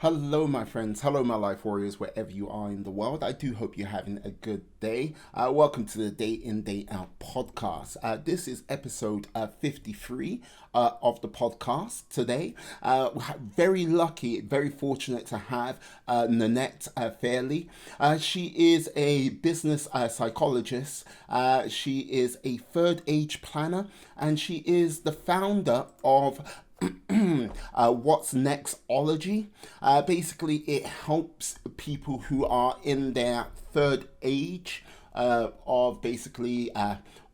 Hello, my friends. Hello, my life warriors, wherever you are in the world. I do hope you're having a good day. Welcome to the Day In, Day Out podcast. This is episode 53 of the podcast today. Very lucky, very fortunate to have Nanette Fairley. She is a business psychologist. She is a third age planner, and she is the founder of WhatNextology. Basically, it helps people who are in their third age of basically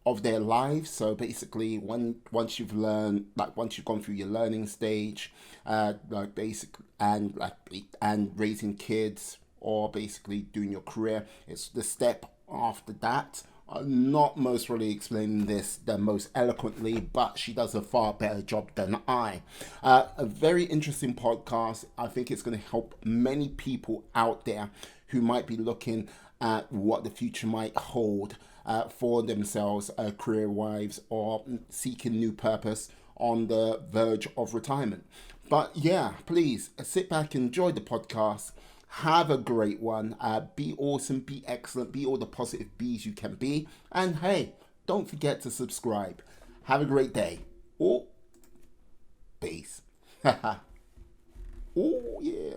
of their lives. So basically, once you've learned, like once you've gone through your learning stage, like basic and raising kids, or basically doing your career, it's the step after that. Not most really explaining this the most eloquently, but she does a far better job than I. A very interesting podcast. I think it's going to help many people out there who might be looking at what the future might hold for themselves, career wise, or seeking new purpose on the verge of retirement. But yeah, please sit back, enjoy the podcast. Have a great one. Be awesome, be excellent, be all the positive bees you can be. And hey, don't forget to subscribe. Have a great day. Oh, peace. Oh, yeah.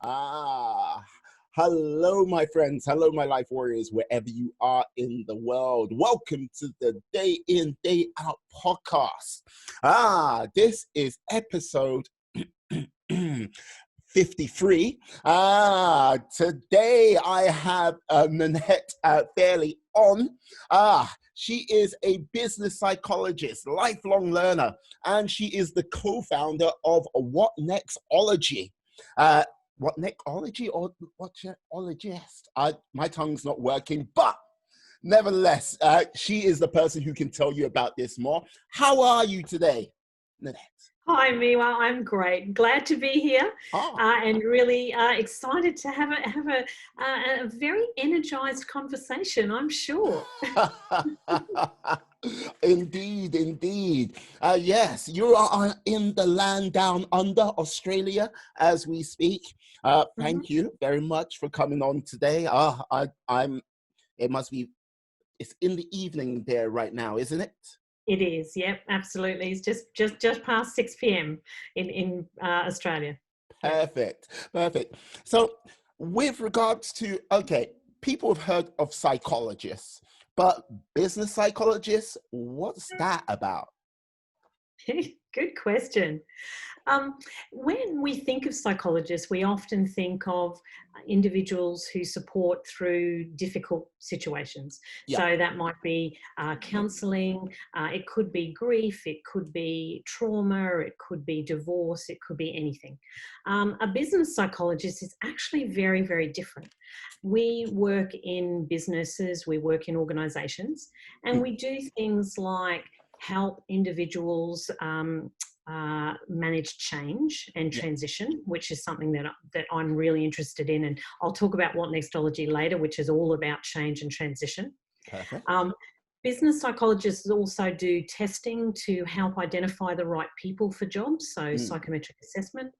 Ah, hello, my friends. Hello, my life warriors, wherever you are in the world. Welcome to the Day In, Day Out podcast. This is episode 53. Today I have Nanette Fairley on. She is a business psychologist, lifelong learner, and she is the co-founder of WhatNextology. WhatNextology or WhatNextologist? My tongue's not working, but nevertheless, she is the person who can tell you about this more. How are you today, Nanette? Hi, Miwa. I'm great. Glad to be here, Ah. and really excited to have a very energized conversation, I'm sure. Indeed, indeed. Yes, you are in the land down under Australia as we speak. Mhm. Thank you very much for coming on today. I'm. It must be. It's in the evening there right now, isn't it? It is. Yep, absolutely. It's just past 6 p.m. in Australia. Yep. Perfect, perfect. So, with regards to people have heard of psychologists, but business psychologists, what's that about? Good question. Um, when we think of psychologists, we often think of individuals who support through difficult situations. Yeah. So that might be counselling, it could be grief, it could be trauma, it could be divorce, it could be anything. A business psychologist is actually very, very different. We work in businesses, we work in organisations, and we do things like help individuals manage change and Yeah. transition, which is something that I'm really interested in. And I'll talk about WhatNextology later, which is all about change and transition. Perfect. Um, Business psychologists also do testing to help identify the right people for jobs, so Mm. psychometric assessment.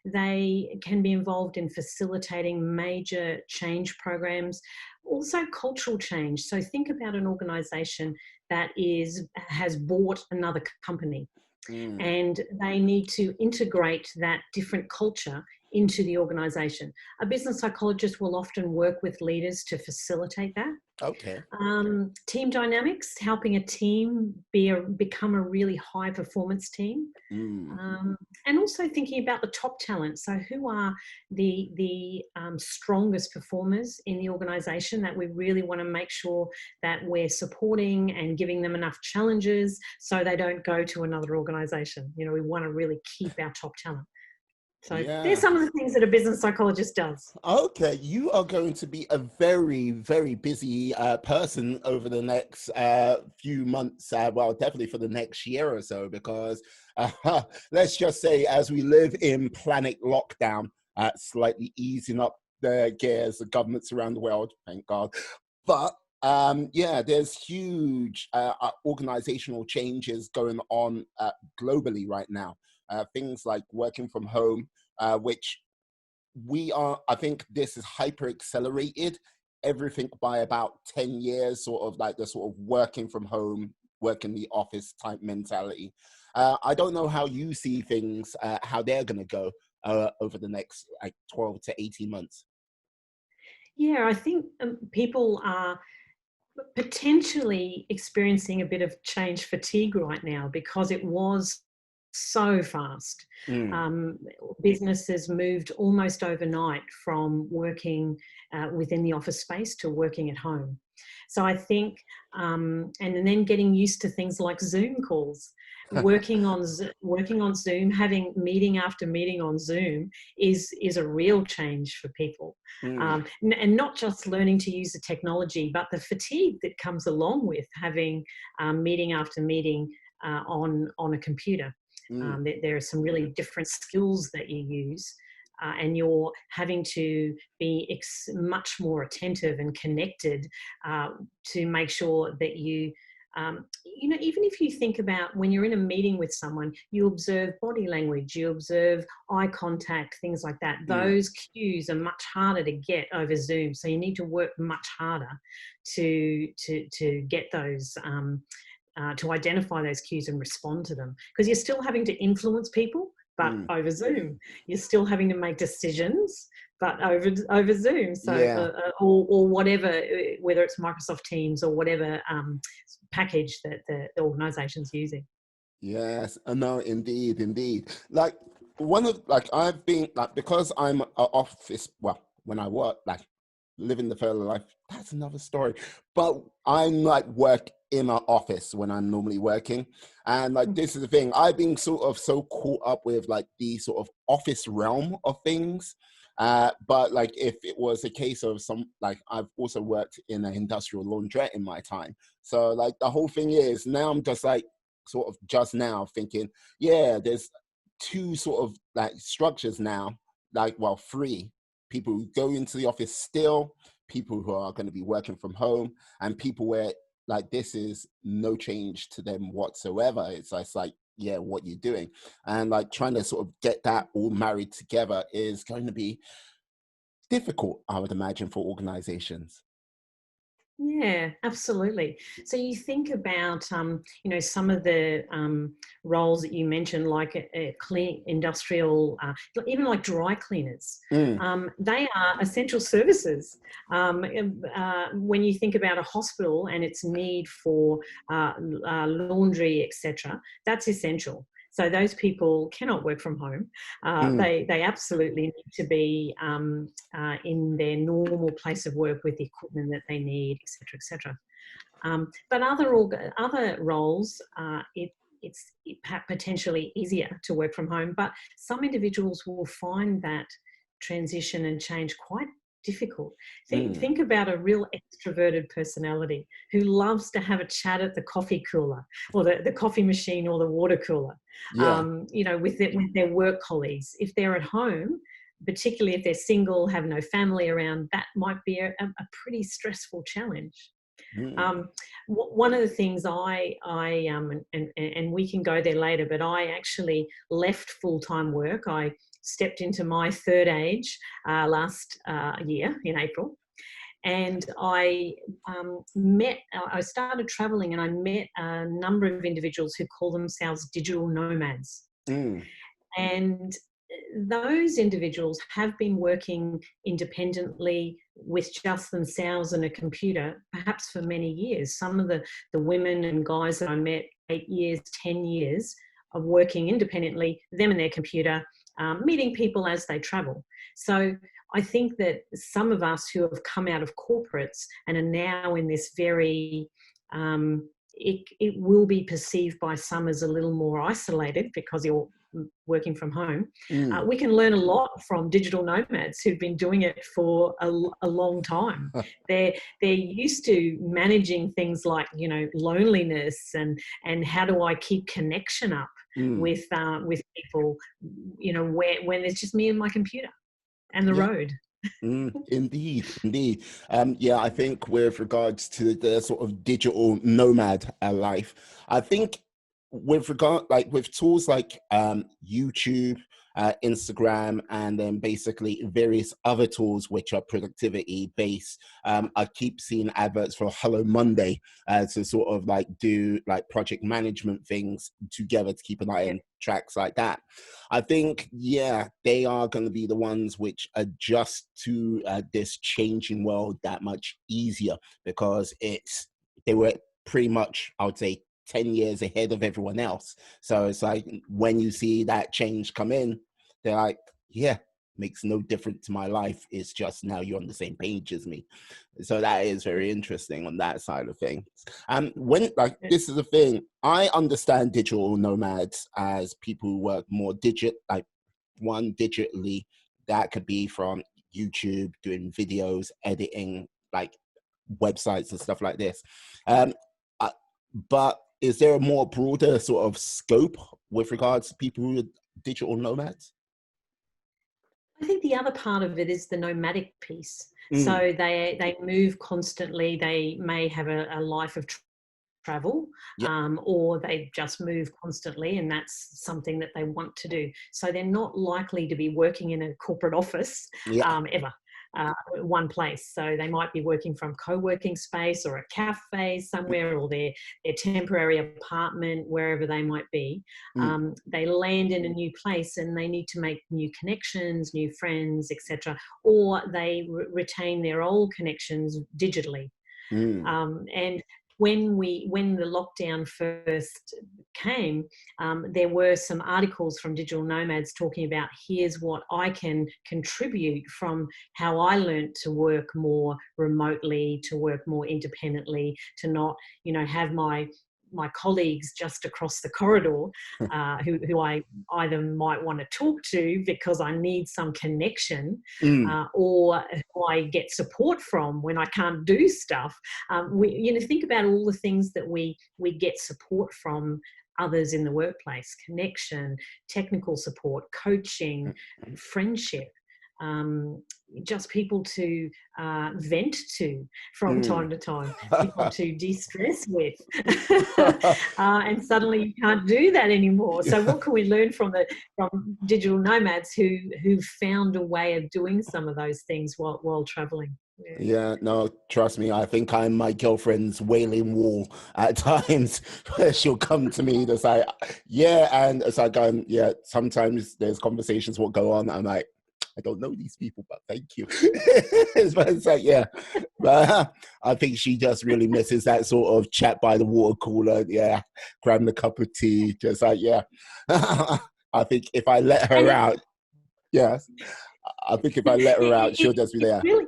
They can be involved in facilitating major change programs, also cultural change. So think about an organisation that has bought another company Mm. and they need to integrate that different culture into the organisation. A business psychologist will often work with leaders to facilitate that. Okay. Team dynamics, helping a team become a really high performance team. Mm. And also thinking about the top talent. So, who are the strongest performers in the organisation that we really want to make sure that we're supporting and giving them enough challenges so they don't go to another organisation. You know, we want to really keep our top talent. So, there's Yeah. some of the things that a business psychologist does. Okay. You are going to be a very, very busy person over the next few months. Well, definitely for the next year or so, because let's just say, as we live in planet lockdown, slightly easing up the gears, the governments around the world, thank God. But yeah, there's huge organizational changes going on globally right now. Things like working from home, which I think this is hyper accelerated everything by about 10 years, sort of like the sort of working from home, work in the office type mentality. I don't know how you see things, how they're going to go over the next like 12 to 18 months. Yeah, I think people are potentially experiencing a bit of change fatigue right now because it was so fast. Mm. Um, Businesses moved almost overnight from working within the office space to working at home. So I think, and then getting used to things like Zoom calls, working on Zoom, having meeting after meeting on Zoom is a real change for people, Mm. and not just learning to use the technology, but the fatigue that comes along with having meeting after meeting on a computer. Mm. There are some really different skills that you use, and you're having to be much more attentive and connected to make sure that even if you think about when you're in a meeting with someone, you observe body language, you observe eye contact, things like that. Mm. Those cues are much harder to get over Zoom, so you need to work much harder to get those. To identify those cues and respond to them, because you're still having to influence people, but Mm. over Zoom. You're still having to make decisions, but over Zoom. So Yeah. or whatever, whether it's Microsoft Teams or whatever package that the organisation's using. Yes, no, indeed, indeed. Like one of like I've been like because I'm a office. Well, when I work, like living the further life, that's another story. But I'm like work in an office when I'm normally working, and like this is the thing. I've been sort of so caught up with like the sort of office realm of things. But like if it was a case of some like I've also worked in an industrial laundrette in my time. So like the whole thing is now I'm just like sort of just now thinking, yeah, there's two sort of like structures now, like, well, three: people who go into the office still, people who are going to be working from home, and people where like this is no change to them whatsoever. It's like, yeah, what you're doing. And like trying to sort of get that all married together is going to be difficult, I would imagine, for organizations. Yeah, absolutely. So you think about, some of the roles that you mentioned, like a clean industrial, even like dry cleaners. Mm. They are essential services. When you think about a hospital and its need for laundry, etc., that's essential. So those people cannot work from home. Mm. They absolutely need to be in their normal place of work with the equipment that they need, etc., etc. But other roles, it's potentially easier to work from home. But some individuals will find that transition and change quite difficult. Mm. Think about a real extroverted personality who loves to have a chat at the coffee cooler or the coffee machine or the water cooler, Yeah. with their work colleagues. If they're at home, particularly if they're single, have no family around, that might be a pretty stressful challenge. Mm. Um, One of the things and we can go there later, but I actually left full-time work. I stepped into my third age last year in April, and I started traveling, and I met a number of individuals who call themselves digital nomads. Mm. And those individuals have been working independently with just themselves and a computer, perhaps for many years. Some of the women and guys that I met, 8 years, 10 years of working independently, them and their computer, meeting people as they travel. So I think that some of us who have come out of corporates and are now in this very, it will be perceived by some as a little more isolated because you're working from home. Mm. We can learn a lot from digital nomads who've been doing it for a long time. They're used to managing things like loneliness and how do I keep connection up Mm. with people, when it's just me and my computer and the Yeah. road. Indeed, indeed. Yeah, I think with regards to the sort of digital nomad life, I think with regard like with tools like YouTube, Instagram, and then basically various other tools which are productivity based. I keep seeing adverts for Hello Monday to sort of like do like project management things together to keep an eye on tracks like that. I think, yeah, they are going to be the ones which adjust to this changing world that much easier, because they were pretty much, I would say, 10 years ahead of everyone else. So it's like when you see that change come in, they're like, yeah, makes no difference to my life. It's just now you're on the same page as me. So that is very interesting on that side of things. When like this is the thing, I understand digital nomads as people who work more digitally. That could be from YouTube, doing videos, editing, like websites and stuff like this. Um, but is there a more broader sort of scope with regards to people who are digital nomads? I think the other part of it is the nomadic piece. So they move constantly. They may have a life of travel, Yeah. or they just move constantly, and that's something that they want to do. So they're not likely to be working in a corporate office Yeah. ever. One place. So they might be working from co-working space or a cafe somewhere, or their temporary apartment, wherever they might be. They land in a new place and they need to make new connections, new friends, etc. Or they retain their old connections digitally. And when the lockdown first came, there were some articles from digital nomads talking about, here's what I can contribute from how I learned to work more remotely, to work more independently, to not, have my colleagues just across the corridor who I either might want to talk to because I need some connection, or who I get support from when I can't do stuff. Think about all the things that we get support from others in the workplace: connection, technical support, coaching, friendship. Just people to vent to from time to time, people to de-stress with. And suddenly you can't do that anymore. So what can we learn from digital nomads who found a way of doing some of those things while traveling? Yeah, no, trust me, I think I'm my girlfriend's wailing wall at times, where she'll come to me to say, yeah, and it's like, yeah, sometimes there's conversations what go on. I'm like, I don't know these people, but thank you. But it's like, yeah, but I think she just really misses that sort of chat by the water cooler. Yeah, grabbing a cup of tea, just like, yeah. I think if I let her out, yes, I think if I let her out, she'll just be there. Really,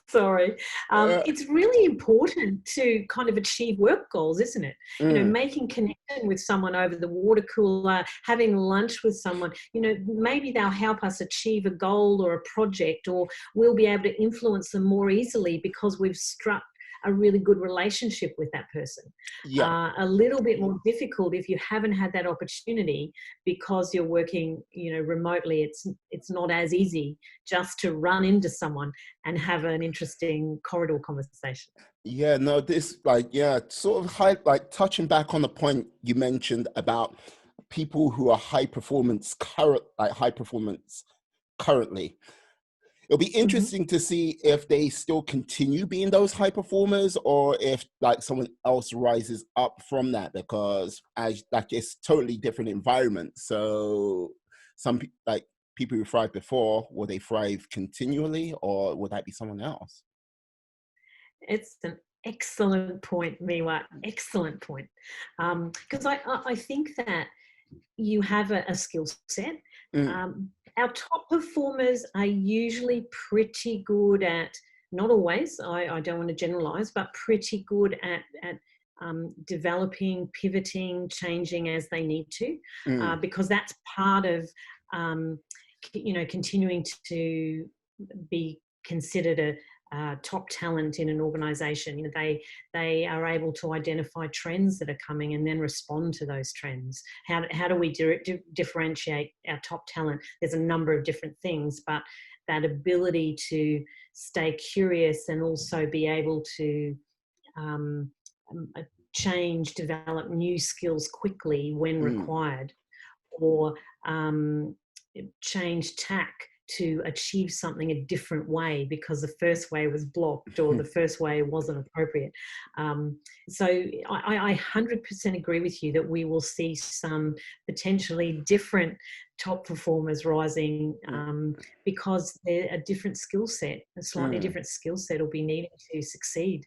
sorry. It's really important to kind of achieve work goals, isn't it? Making connection with someone over the water cooler, having lunch with someone, maybe they'll help us achieve a goal or a project, or we'll be able to influence them more easily because we've struck a really good relationship with that person. Yeah. A little bit more difficult if you haven't had that opportunity because you're working, remotely. It's not as easy just to run into someone and have an interesting corridor conversation. Yeah, no, this sort of touching back on the point you mentioned about people who are high performance currently. It'll be interesting to see if they still continue being those high performers, or if like someone else rises up from that, because it's totally different environment. So some people who thrived before, will they thrive continually, or will that be someone else? It's an excellent point, Miwa. Excellent point. Because I think that you have a skill set. Our top performers are usually pretty good at, not always, I don't want to generalize, but pretty good at developing, pivoting, changing as they need to, because that's part of, continuing to be considered a top talent in an organization. They are able to identify trends that are coming and then respond to those trends. How do we differentiate our top talent? There's a number of different things, but that ability to stay curious and also be able to change, develop new skills quickly when required, or change tack to achieve something a different way because the first way was blocked or the first way wasn't appropriate. So I 100% agree with you that we will see some potentially different top performers rising because they're a different skill set, a slightly different skill set will be needed to succeed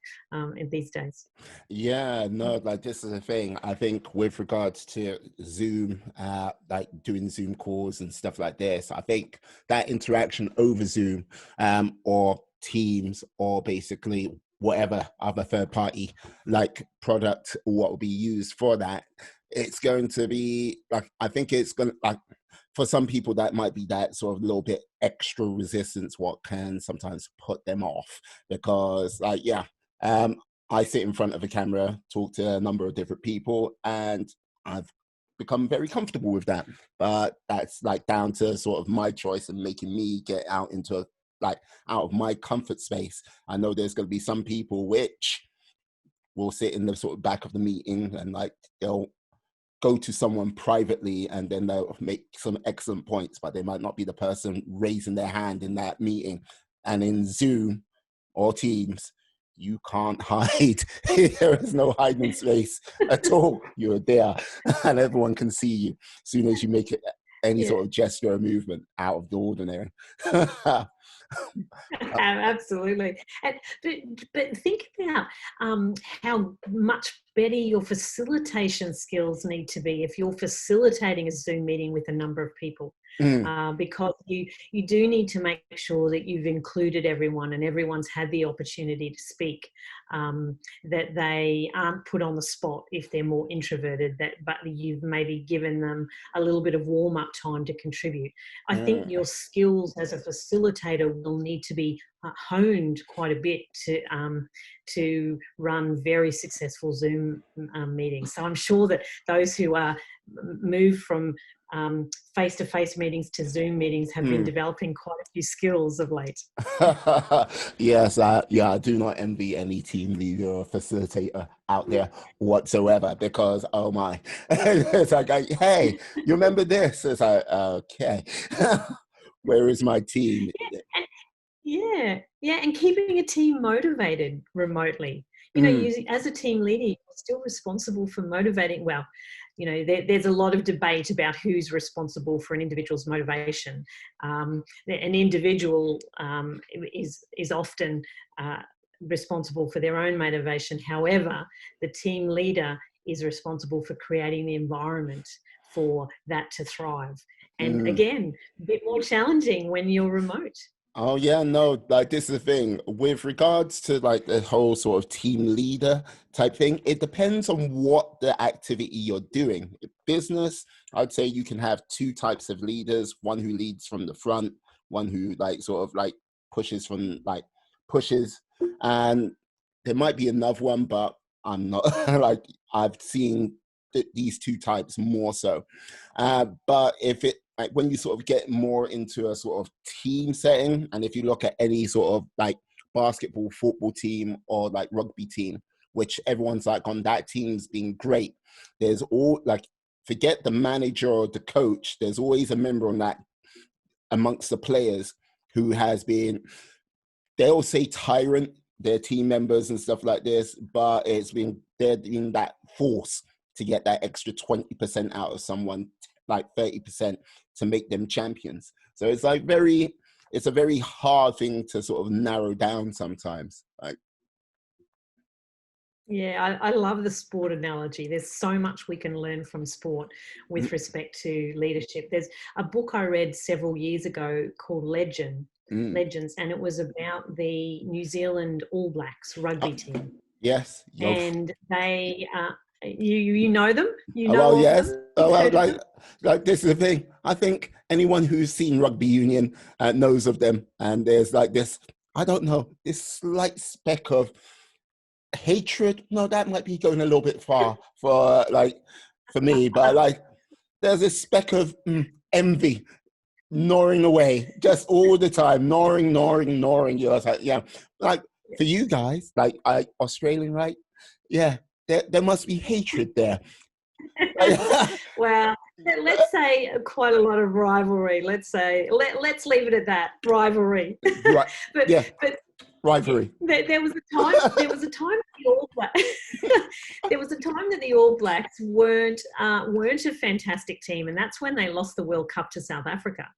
in these days. Yeah, no, like this is the thing. I think with regards to Zoom, like doing Zoom calls and stuff like this, I think that interaction over Zoom, or Teams, or basically whatever other third party like product, what will be used for that, it's going to be like, I think it's going to, like, for some people that might be that sort of little bit extra resistance, what can sometimes put them off, because like, yeah, I sit in front of a camera, talk to a number of different people, and I've become very comfortable with that. But that's like down to sort of my choice and making me get out into like out of my comfort space. I know there's going to be some people which will sit in the sort of back of the meeting and like they'll go to someone privately and then they'll make some excellent points, but they might not be the person raising their hand in that meeting. And in Zoom or Teams, you can't hide. There is no hiding space at all. You're there and everyone can see you as soon as you make it, any sort of gesture or movement out of the ordinary. Absolutely. And, but think about how much better your facilitation skills need to be if you're facilitating a Zoom meeting with a number of people. Because you do need to make sure that you've included everyone and everyone's had the opportunity to speak, that they aren't put on the spot if they're more introverted, but you've maybe given them a little bit of warm-up time to contribute. I think your skills as a facilitator will need to be honed quite a bit to run very successful Zoom meetings. So I'm sure that those who are moved from face-to-face meetings to Zoom meetings have been developing quite a few skills of late. Yes, I do not envy any team leader or facilitator out there whatsoever, because oh my, it's like, hey, you remember this? It's like, okay, where is my team? Yeah, and keeping a team motivated remotely. You know, as a team leader, you're still responsible for motivating. Well, you know, there's a lot of debate about who's responsible for an individual's motivation. An individual is often responsible for their own motivation. However, the team leader is responsible for creating the environment for that to thrive. And again, a bit more challenging when you're remote. Oh yeah, no, like this is the thing with regards to like the whole sort of team leader type thing. It depends on what the activity you're doing. Business, I'd say you can have two types of leaders, one who leads from the front, one who like sort of like pushes, and there might be another one, but I'm not like, I've seen these two types more so. But if it, like when you sort of get more into a sort of team setting, and if you look at any sort of like basketball, football team, or like rugby team, which everyone's like on that team's been great, there's all like, forget the manager or the coach, there's always a member on that amongst the players who has been, they'll say tyrant, their team members and stuff like this, but they're being that force to get that extra 20% out of someone, like 30%, to make them champions. So it's like it's a very hard thing to sort of narrow down sometimes. Like, yeah, I love the sport analogy. There's so much we can learn from sport with respect to leadership. There's a book I read several years ago called Legends, and it was about the New Zealand All Blacks rugby team. Yes. And they, you know them? You know well, of yes. them? Well, like this is the thing. I think anyone who's seen rugby union knows of them. And there's like this, I don't know, this slight speck of hatred. No, that might be going a little bit far for me, but like there's this speck of envy gnawing away just all the time, gnawing. You're like, yeah, like for you guys, like Australian, right? Yeah, there must be hatred there. Well, let's say quite a lot of rivalry. Let's say let's leave it at that, rivalry. Right. but Yeah. but Rivalry. there was a time. There was a time that the All Blacks. There was a time that the All Blacks weren't a fantastic team, and that's when they lost the World Cup to South Africa.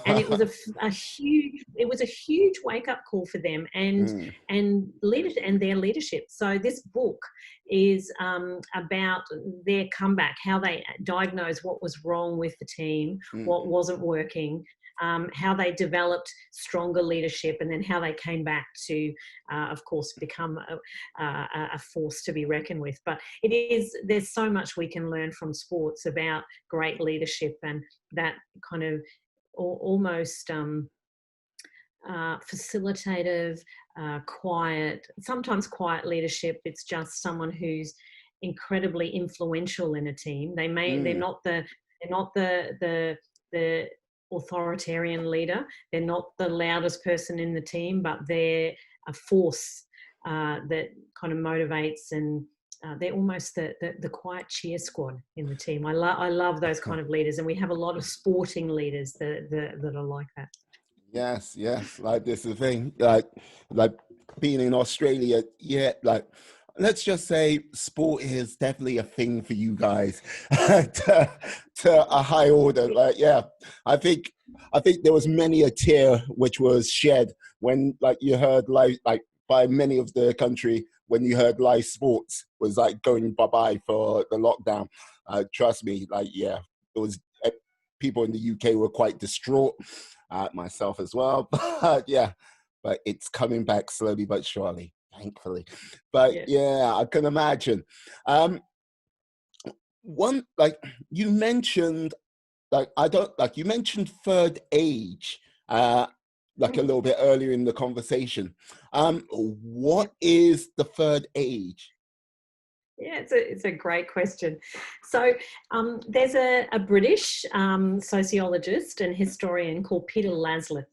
And it was a huge wake up call for them and leadership and their leadership. So this book is about their comeback, how they diagnosed what was wrong with the team, what wasn't working, how they developed stronger leadership, and then how they came back to, of course, become a force to be reckoned with. But there's so much we can learn from sports about great leadership and that kind of almost facilitative, quiet, sometimes quiet leadership. It's just someone who's incredibly influential in a team. They're not the authoritarian leader. They're not the loudest person in the team, but they're a force that kind of motivates, and they're almost the quiet cheer squad in the team. I love those kind of leaders, and we have a lot of sporting leaders that are like that. Yes. Like this is the thing. Like being in Australia, yeah. Like let's just say sport is definitely a thing for you guys to a high order. Like yeah, I think there was many a tear which was shed when like you heard like by many of the country when you heard live sports was like going bye-bye for the lockdown. Trust me, like yeah, it was people in the UK were quite distraught, myself as well. But yeah, but it's coming back slowly but surely, thankfully. But yeah, I can imagine. One like you mentioned, you mentioned third age, like a little bit earlier in the conversation. What is the third age? Yeah, it's a great question. So there's a British sociologist and historian called Peter Laslett,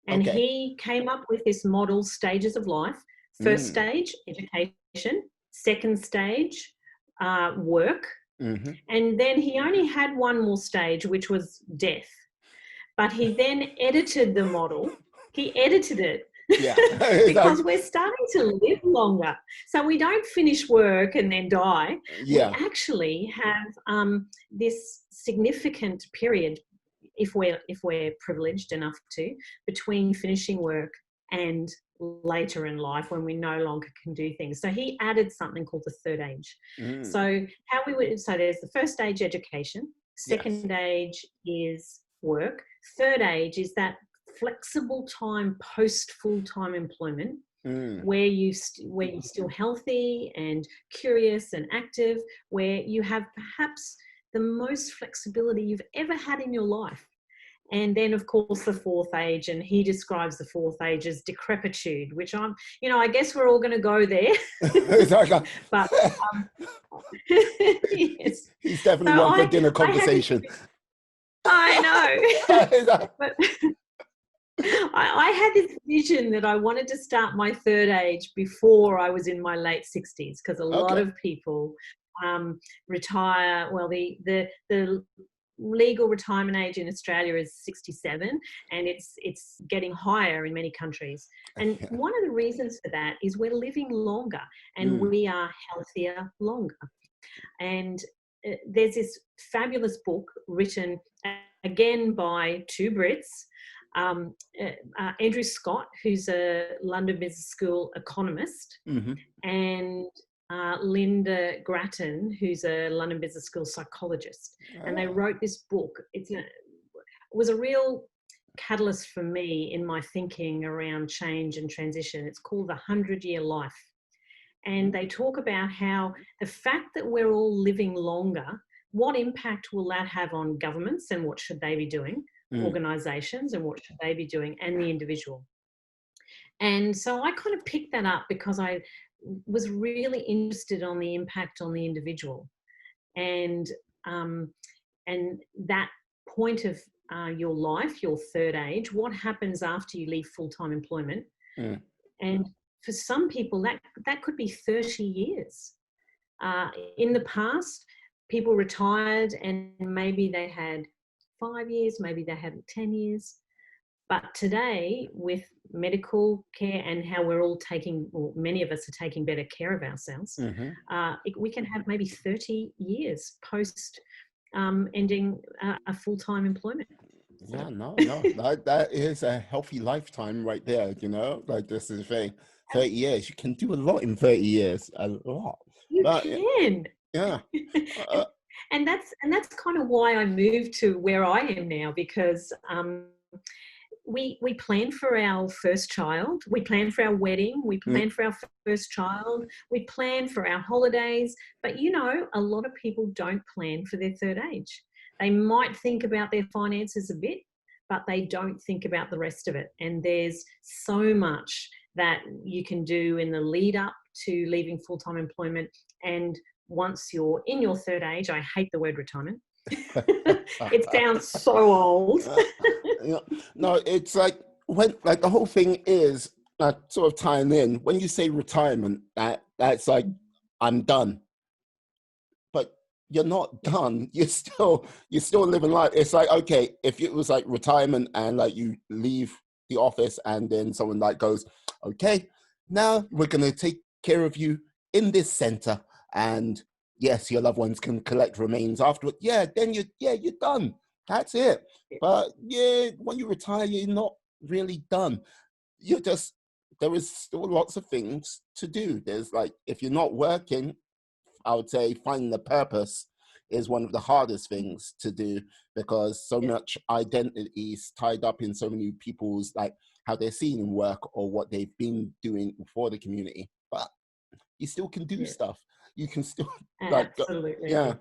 and he came up with this model: stages of life. First stage, education. Second stage, work. And then he only had one more stage, which was death. But he then edited the model. He edited it. Yeah. Because we're starting to live longer. So we don't finish work and then die. Yeah. We actually have this significant period, if we're privileged enough to, between finishing work and later in life when we no longer can do things. So he added something called the third age. So there's the first stage, education. Second age is work. Third age is that flexible time post full-time employment, where you're still healthy and curious and active, where you have perhaps the most flexibility you've ever had in your life. And then, of course, the fourth age, and he describes the fourth age as decrepitude, which I guess we're all going to go there. But yes. He's definitely one for dinner conversation. I know. But I had this vision that I wanted to start my third age before I was in my late 60s, because a lot of people retire. Well, the legal retirement age in Australia is 67, and it's getting higher in many countries. And one of the reasons for that is we're living longer, and we are healthier longer. And there's this fabulous book written again by two Brits, Andrew Scott, who's a London Business School economist, and Linda Grattan, who's a London Business School psychologist. And they wrote this book. It was a real catalyst for me in my thinking around change and transition. It's called The 100-Year Life. And they talk about how the fact that we're all living longer, what impact will that have on governments and what should they be doing, organisations and what should they be doing, and the individual. And so I kind of picked that up because I was really interested on the impact on the individual, and that point of your life, your third age, what happens after you leave full-time employment. And for some people that could be 30 years. In the past, people retired and maybe they had 5 years, maybe they had 10 years. But today, with medical care and how we're all taking, or many of us are taking better care of ourselves, we can have maybe 30 years post ending a full-time employment. Yeah, no, that is a healthy lifetime right there, you know, like this is very 30 years. You can do a lot in 30 years, a lot. You But can. yeah. Uh, And that's kind of why I moved to where I am now, because we plan for our first child, we plan for our wedding, we plan for our first child, we plan for our holidays. But you know, a lot of people don't plan for their third age. They might think about their finances a bit, but they don't think about the rest of it. And there's so much that you can do in the lead up to leaving full-time employment. And once you're in your third age, I hate the word retirement. It sounds so old. No, it's like when, like, the whole thing is sort of tying in. When you say retirement, that's like, I'm done. But you're not done. You're still living life. It's like, okay, if it was like retirement and like you leave the office and then someone like goes, okay, now we're gonna take care of you in this center, and yes, your loved ones can collect remains afterward. Yeah, then you're done. That's it. But yeah, when you retire, you're not really done. You're just, there is still lots of things to do. There's like, if you're not working, I would say finding the purpose is one of the hardest things to do, because so much identity is tied up in so many people's, like, how they're seen in work or what they've been doing for the community. But you still can do stuff. You can still like, absolutely. yeah.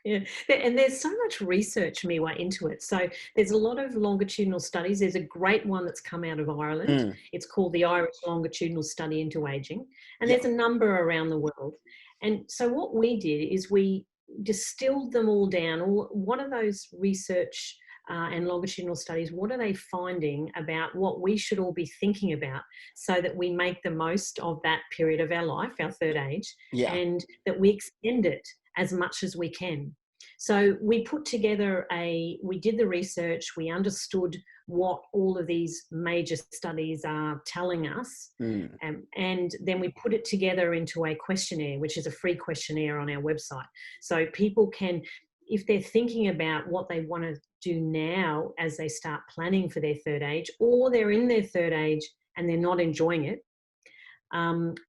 Yeah, and there's so much research, Miwa, into it. So there's a lot of longitudinal studies. There's a great one that's come out of Ireland. It's called the Irish Longitudinal Study into Aging. And there's a number around the world. And so what we did is we distilled them all down. What are those research and longitudinal studies, what are they finding about what we should all be thinking about, so that we make the most of that period of our life, our third age, and that we extend it as much as we can. So we put together we did the research, we understood what all of these major studies are telling us, and then we put it together into a questionnaire, which is a free questionnaire on our website. So people can, if they're thinking about what they want to do now as they start planning for their third age, or they're in their third age and they're not enjoying it,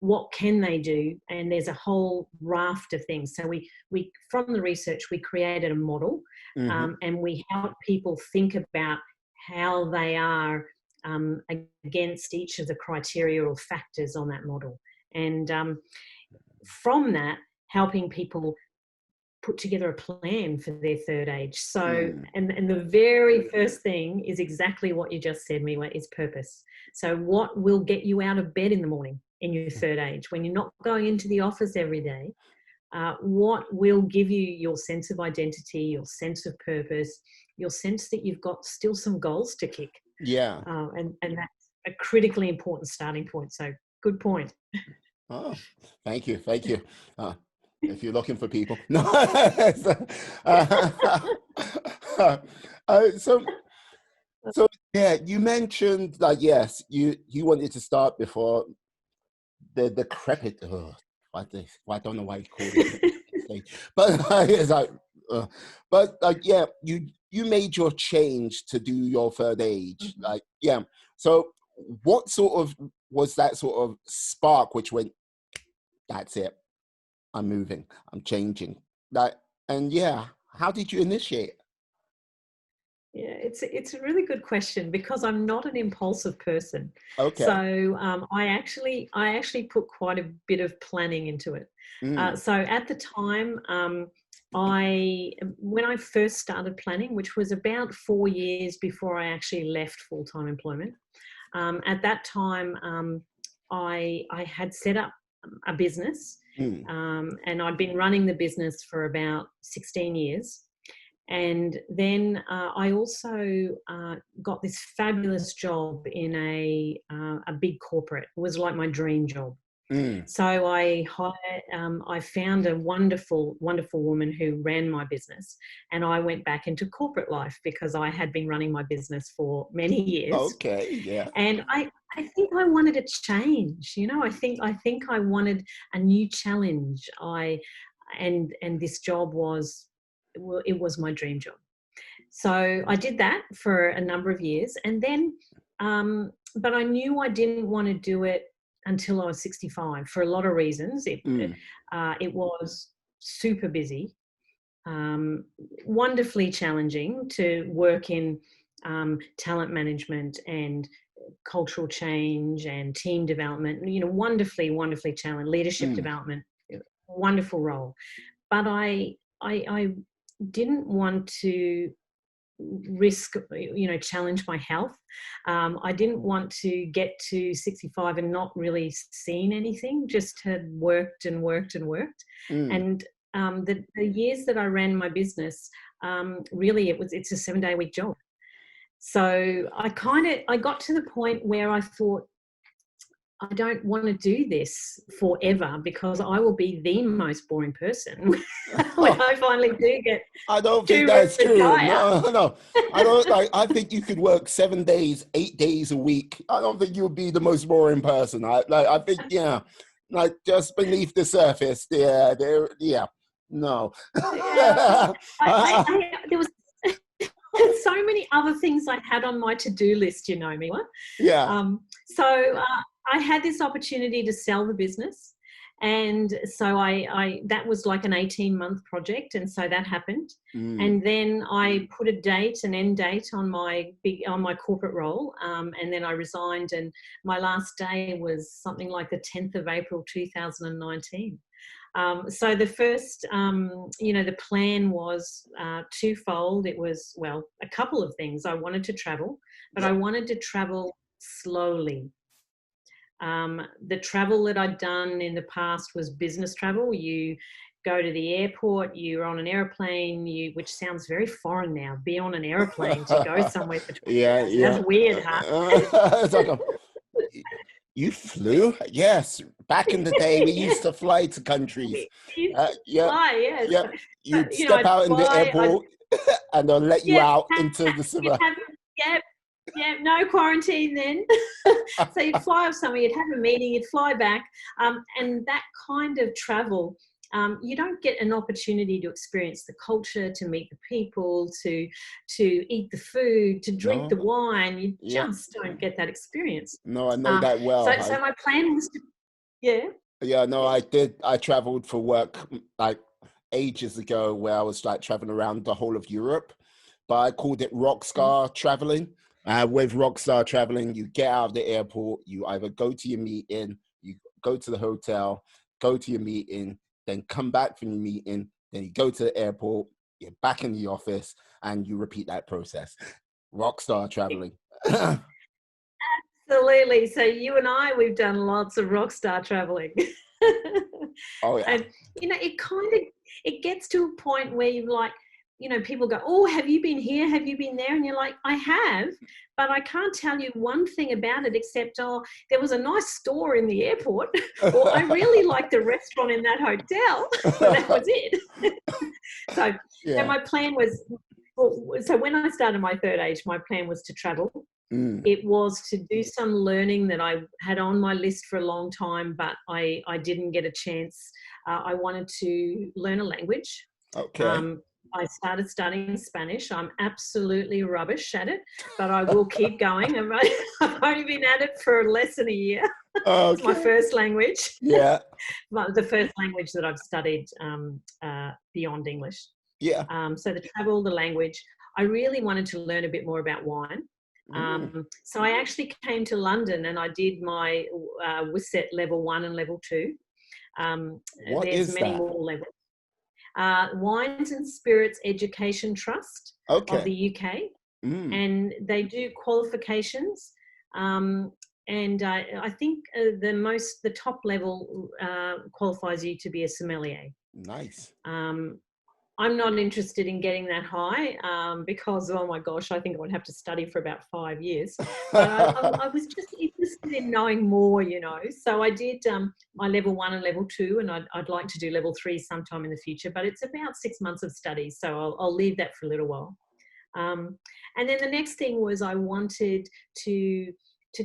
what can they do? And there's a whole raft of things. So we from the research, we created a model, and we help people think about how they are against each of the criteria or factors on that model. And from that, helping people put together a plan for their third age. So, and the very first thing is exactly what you just said, Miwa, is purpose. So what will get you out of bed in the morning in your third age, when you're not going into the office every day? What will give you your sense of identity, your sense of purpose, your sense that you've got still some goals to kick? Yeah. And that's a critically important starting point. So good point. Oh, thank you. If you're looking for people. No. So yeah, you mentioned that, yes, you wanted to start before the decrepit. I don't know why you call it, but it's like, but like, yeah, you made your change to do your third age, like, yeah. So what sort of was that sort of spark which went, that's it, I'm moving, I'm changing, that, and yeah, how did you initiate? Yeah, it's a really good question, because I'm not an impulsive person. Okay. So I actually put quite a bit of planning into it. So at the time, when I first started planning, which was about 4 years before I actually left full-time employment, at that time I had set up a business, and I'd been running the business for about 16 years. And then I also got this fabulous job in a big corporate. It was like my dream job. Mm. So I found a wonderful, wonderful woman who ran my business, and I went back into corporate life because I had been running my business for many years. Okay. Yeah. And I think I wanted a change. I think I wanted a new challenge. And this job was, well, it was my dream job. So I did that for a number of years, and then, but I knew I didn't want to do it until I was 65 for a lot of reasons. Mm. It was super busy, um, wonderfully challenging to work in talent management and cultural change and team development. Wonderfully, wonderfully challenging leadership Mm. development. Wonderful role, but I didn't want to risk, challenge my health. I didn't want to get to 65 and not really seen anything, just had worked and worked and worked. Mm. And the years that I ran my business, really it's a 7-day-a-week job. So I got to the point where I thought, I don't want to do this forever because I will be the most boring person when I finally do get I don't think to that's true. retire. No, no. I don't like. I think you could work 7 days, 8 days a week. I don't think you'll be the most boring person. I think, yeah, like just beneath the surface. Yeah, there. Yeah, no. Yeah, there was so many other things I had on my to-do list, Mila. Yeah. So I had this opportunity to sell the business. And so that was like an 18-month project. And so that happened. Mm. And then I put an end date on my corporate role. And then I resigned, and my last day was something like the 10th of April, 2019. So the first, the plan was twofold. It was, well, a couple of things. I wanted to travel, but Yeah. I wanted to travel slowly. The travel that I'd done in the past was business travel. You go to the airport, you're on an airplane, which sounds very foreign now, be on an airplane to go somewhere for 20 Yeah. hours. Yeah. That's weird, huh? It's like you flew? Yes. Back in the day, we Yeah. used to fly to countries. We used to Yep. fly, yes. Yep. You'd step I'd out in the fly, airport and they'll let you yeah, out into the you'd civil. have, yeah, yeah, no quarantine then. So you'd fly off somewhere, you'd have a meeting, you'd fly back. And that kind of travel, you don't get an opportunity to experience the culture, to meet the people, to eat the food, to drink the No. wine. You Yeah. just don't get that experience. No, I know Uh, that well. so my plan was to, yeah. Yeah, no, I did. I traveled for work like ages ago where I was like traveling around the whole of Europe, but I called it rock star traveling. With rock star traveling, you get out of the airport, you either go to your meeting, you go to the hotel, go to your meeting, then come back from your meeting, then you go to the airport, you're back in the office, and you repeat that process. Rock star traveling. Absolutely. So you and I, we've done lots of rock star traveling. Oh yeah. And, it gets to a point where you're like, people go, oh, have you been here? Have you been there? And you're like, I have, but I can't tell you one thing about it except, oh, there was a nice store in the airport, or I really liked the restaurant in that hotel. But that was it. So, Yeah. my plan was, so when I started my third age, my plan was to travel. Mm. It was to do some learning that I had on my list for a long time, but I didn't get a chance. I wanted to learn a language. Okay. I started studying Spanish. I'm absolutely rubbish at it, but I will keep going. I've only been at it for less than a year. It's my Okay. first language. Yeah. The first language that I've studied beyond English. Yeah. So the travel, the language. I really wanted to learn a bit more about wine. Mm. So I actually came to London and I did my WSET level 1 and level 2. What There's is many that? more levels. Wines and Spirits Education Trust of Okay. the UK, Mm. and they do qualifications. And I think the top level qualifies you to be a sommelier. Nice. I'm not interested in getting that high because, oh my gosh, I think I would have to study for about 5 years. But I was just interested in knowing more, So I did my level 1 and level 2, and I'd like to do level 3 sometime in the future, but it's about 6 months of study. So I'll leave that for a little while. And then the next thing was I wanted to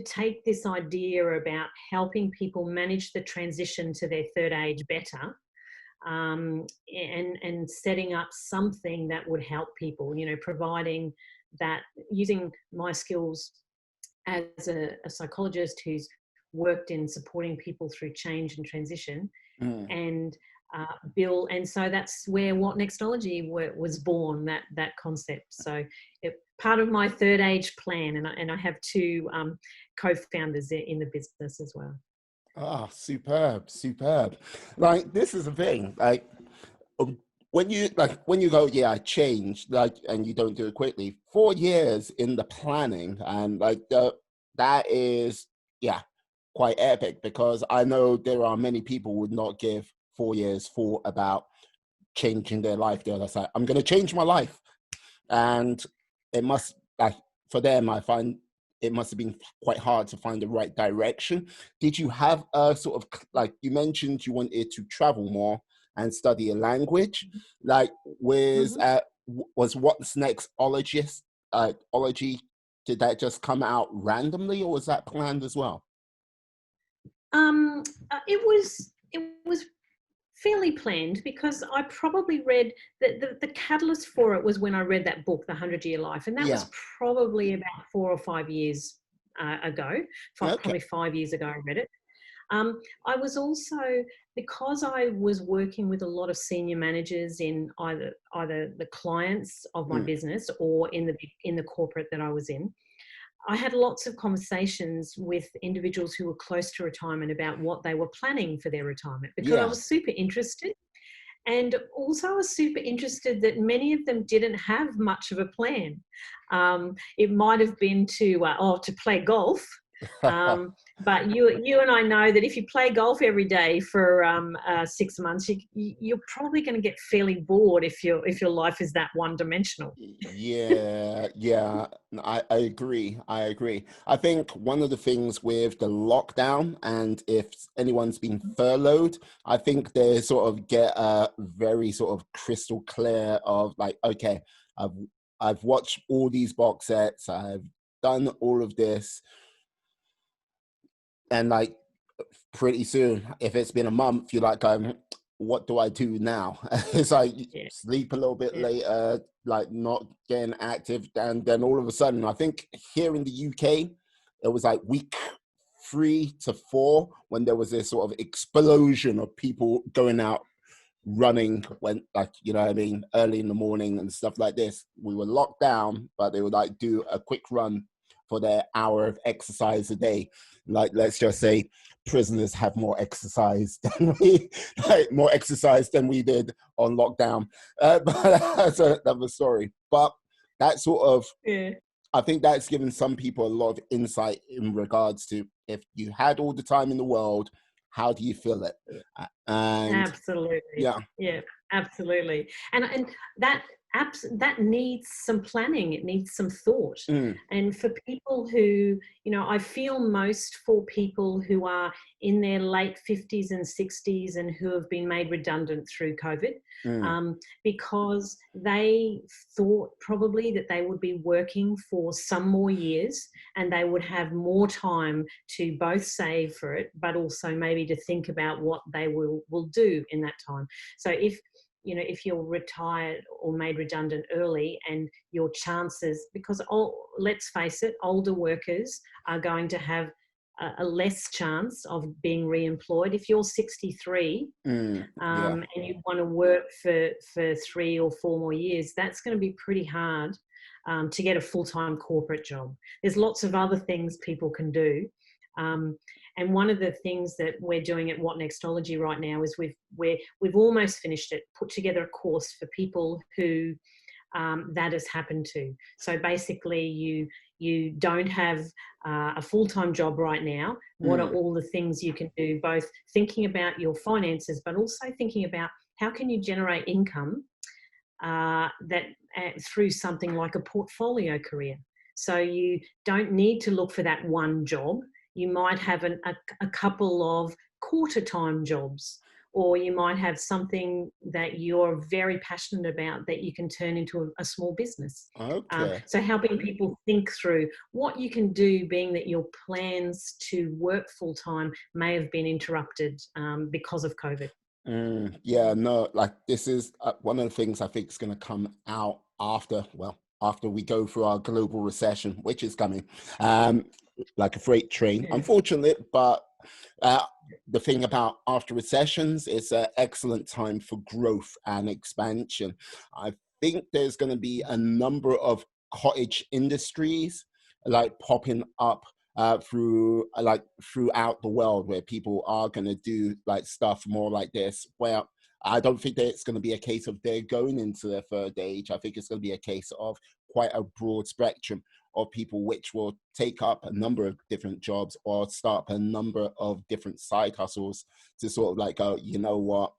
take this idea about helping people manage the transition to their third age better, and setting up something that would help people, providing that, using my skills as a psychologist who's worked in supporting people through change and transition, and Bill, and so that's where WhatNextology was born, that concept. So part of my third age plan, and I have 2 co-founders in the business as well. Ah, superb. Like, this is the thing. Like, when you go, yeah, I changed, like, and you don't do it quickly. 4 years in the planning, and like that is, yeah, quite epic, because I know there are many people who would not give 4 years for about changing their life. They're like, I'm going to change my life, and it must, like, for them, I find it must have been quite hard to find the right direction. Did you have a sort of, like, you mentioned you wanted to travel more and study a language, like, was WhatNextology, ology, did that just come out randomly, or was that planned as well? It was fairly planned, because I probably read that the catalyst for it was when I read that book, The 100-Year Life, and that Yeah. was probably about 4 or 5 years ago. Okay. Probably 5 years ago I read it. I was also, because I was working with a lot of senior managers in either the clients of my business or in the corporate that I was in, I had lots of conversations with individuals who were close to retirement about what they were planning for their retirement, because I was super interested. And also I was super interested that many of them didn't have much of a plan. It might have been to play golf. But you and I know that if you play golf every day for 6 months, you're probably going to get fairly bored if your life is that one-dimensional. Yeah, I agree. I think one of the things with the lockdown, and if anyone's been furloughed, I think they sort of get a very sort of crystal clear of, like, okay, I've watched all these box sets, I've done all of this, and like, pretty soon, if it's been a month, you're like going, what do I do now? It's like, sleep a little bit later, like not getting active. And then all of a sudden, I think here in the UK, it was like week 3 to 4 when there was this sort of explosion of people going out running, when, like, you know what I mean, early in the morning and stuff like this. We were locked down, but they would like do a quick run for their hour of exercise a day. Like, let's just say prisoners have more exercise than we did on lockdown. But that's another story. But that sort of, I think that's given some people a lot of insight in regards to, if you had all the time in the world, how do you feel it? And absolutely, yeah, absolutely. And that needs some planning. It needs some thought. And for people who, I feel most for people who are in their late 50s and 60s and who have been made redundant through COVID, because they thought probably that they would be working for some more years and they would have more time to both save for it, but also maybe to think about what they will do in that time. So if you're retired or made redundant early, and your chances, because let's face it, older workers are going to have a less chance of being re-employed. If you're 63 and you want to work for 3 or 4 more years, that's going to be pretty hard to get a full-time corporate job. There's lots of other things people can do. And one of the things that we're doing at WhatNextology right now is we've almost finished it, put together a course for people who that has happened to. So basically, you don't have a full-time job right now. What are all the things you can do, both thinking about your finances, but also thinking about how can you generate income that through something like a portfolio career. So you don't need to look for that one job. You might have a couple of quarter-time jobs, or you might have something that you're very passionate about that you can turn into a small business. Okay. So helping people think through what you can do, being that your plans to work full-time may have been interrupted because of COVID. Yeah, no, like this is one of the things I think is going to come out after, well, after we go through our global recession, which is coming, um, like a freight train, Yeah. unfortunate, but the thing about after recessions, it's an excellent time for growth and expansion. I think there's going to be a number of cottage industries like popping up through like throughout the world where people are going to do like stuff more like this, where I don't think that it's going to be a case of they're going into their third age. I think it's going to be a case of quite a broad spectrum of people which will take up a number of different jobs or start a number of different side hustles to sort of like go, you know what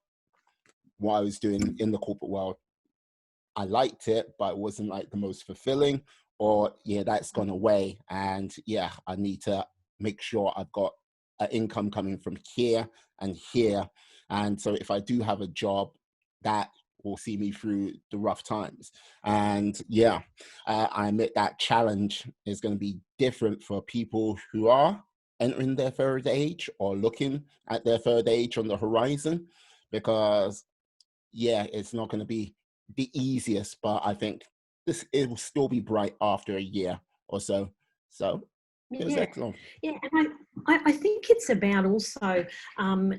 I was doing in the corporate world, I liked it, but it wasn't like the most fulfilling, or yeah, that's gone away. And yeah, I need to make sure I've got an income coming from here and here. And so if I do have a job, that will see me through the rough times. And yeah, I admit that challenge is going to be different for people who are entering their third age or looking at their third age on the horizon, because yeah, it's not going to be the easiest, but I think it will still be bright after a year or so. So it was Yeah, excellent. yeah, and I think it's about also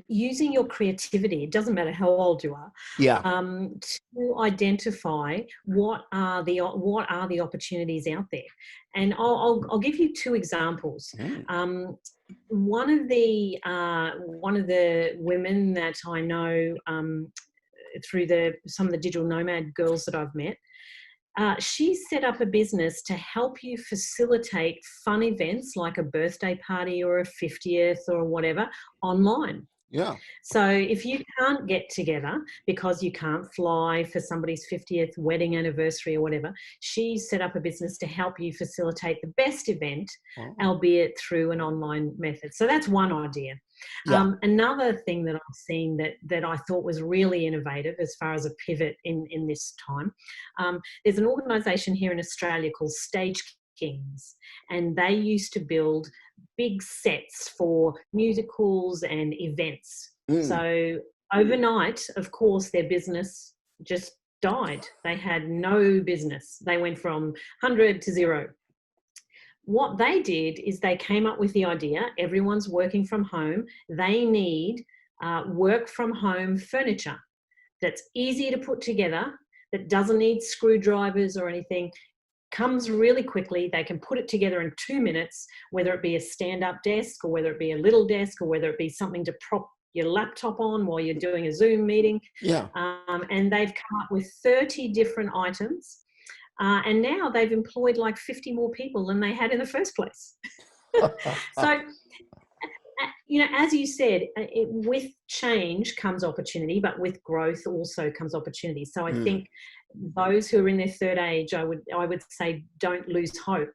using your creativity. It doesn't matter how old you are, Yeah. to identify what are the opportunities out there. And I'll give you two examples. Mm. One of the women that I know through some of the digital nomad girls that I've met. She set up a business to help you facilitate fun events like a birthday party or a 50th or whatever online. Yeah. So if you can't get together because you can't fly for somebody's 50th wedding anniversary or whatever, she set up a business to help you facilitate the best event, Oh. albeit through an online method. So that's one idea. Yeah. Another thing that I've seen that I thought was really innovative as far as a pivot in this time, there's an organisation here in Australia called Stage Kings, and they used to build big sets for musicals and events. Mm. So overnight, of course, their business just died. They had no business. They went from 100 to 0. What they did is they came up with the idea, everyone's working from home, they need work from home furniture that's easy to put together, that doesn't need screwdrivers or anything, comes really quickly. They can put it together in 2 minutes, whether it be a stand-up desk or whether it be a little desk or whether it be something to prop your laptop on while you're doing a Zoom meeting. Yeah. And they've come up with 30 different items. And now they've employed like 50 more people than they had in the first place. So, you know, as you said, with change comes opportunity, but with growth also comes opportunity. So I think those who are in their third age, I would say don't lose hope,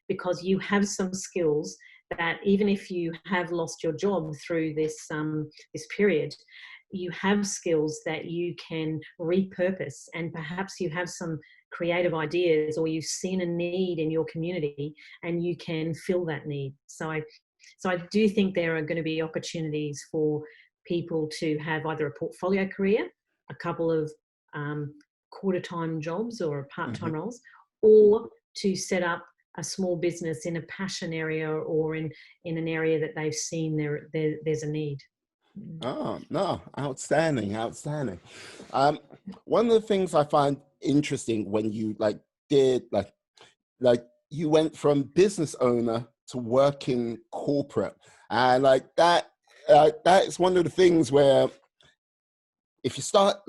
because you have some skills that even if you have lost your job through this period, you have skills that you can repurpose, and perhaps you have some creative ideas or you've seen a need in your community and you can fill that need. So I do think there are going to be opportunities for people to have either a portfolio career, a couple of quarter-time jobs or part-time roles, or to set up a small business in a passion area or in an area that they've seen there's a need. Oh, no, outstanding, outstanding. One of the things I find interesting when you did you went from business owner to working corporate, and that's one of the things where if you start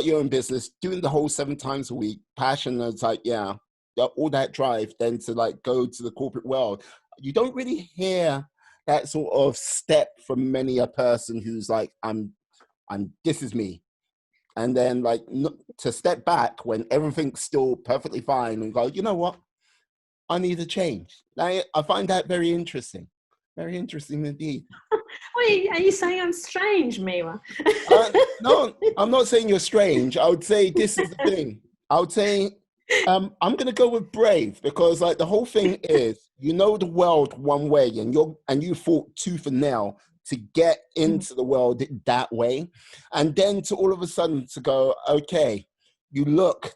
your own business, doing the whole 7 times a week, passion, it's all that drive, then to go to the corporate world, you don't really hear that sort of step from many a person who's like, I'm this is me. and then like to step back when everything's still perfectly fine and go, you know what, I need a change. I find that very interesting indeed. Well, are you saying I'm strange, Miwa? No, I'm not saying you're strange. I would say this is the thing. I would say I'm going to go with brave, because like the whole thing is, you know, the world one way, and you fought tooth and nail to get into the world that way, and then to all of a sudden to go, okay, you look,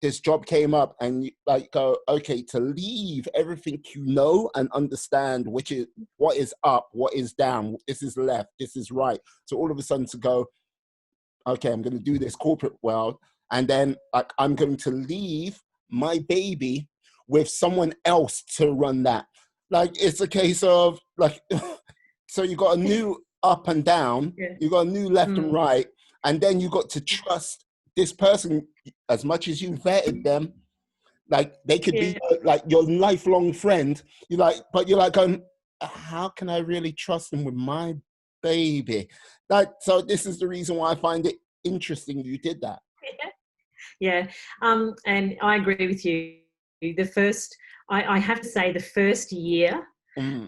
this job came up, and you like go, okay, to leave everything you know and understand, which is what is up, what is down, this is left, this is right. So all of a sudden to go, okay, I'm going to do this corporate world, and then like I'm going to leave my baby with someone else to run that. Like it's a case of like, so you got a new up and down, you got a new left and right, and then you got to trust this person as much as you vetted them. Like they could be like your lifelong friend. You're like, but you're like going, how can I really trust them with my baby? Like, so this is the reason why I find it interesting you did that. Yeah. And I agree with you. I have to say, the first year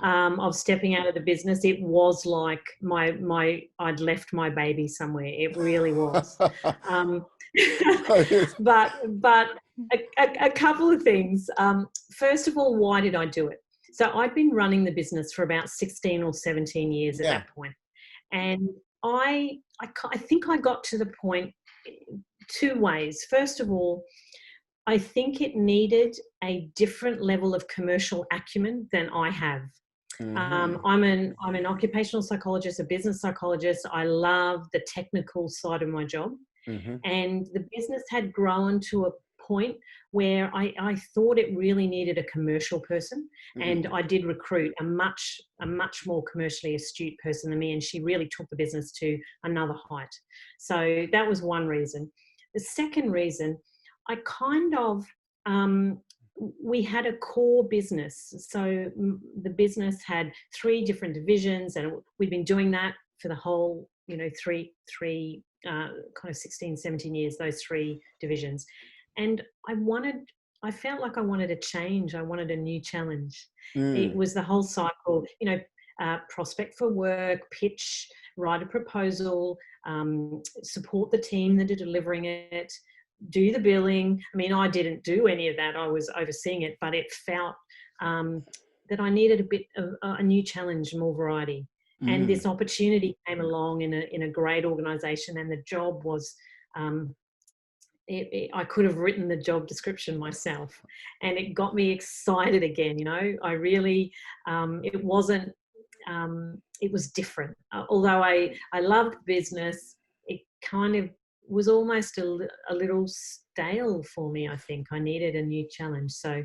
of stepping out of the business, it was like I'd left my baby somewhere. It really was. But a couple of things. First of all, why did I do it? So I'd been running the business for about 16 or 17 years at that point. And I think I got to the point two ways. First of all, I think it needed a different level of commercial acumen than I have. I'm an occupational psychologist, a business psychologist. I love the technical side of my job. And the business had grown to a point where I thought it really needed a commercial person, and I did recruit a much more commercially astute person than me, and she really took the business to another height. So that was one reason. The second reason, I kind of we had a core business. So the business had 3 different divisions, and we'd been doing that for the whole, three kind of 16, 17 years, those 3 divisions. And I felt like I wanted a change. I wanted a new challenge. It was the whole cycle, prospect for work, pitch, write a proposal, support the team that are delivering it, do the billing. I mean, I didn't do any of that. I was overseeing it, but it felt that I needed a bit of a new challenge, more variety. And this opportunity came along in a great organisation, and the job was, I could have written the job description myself, and it got me excited again. I really, it wasn't, it was different. Although I loved business, it kind of was almost a little stale for me. I think I needed a new challenge. So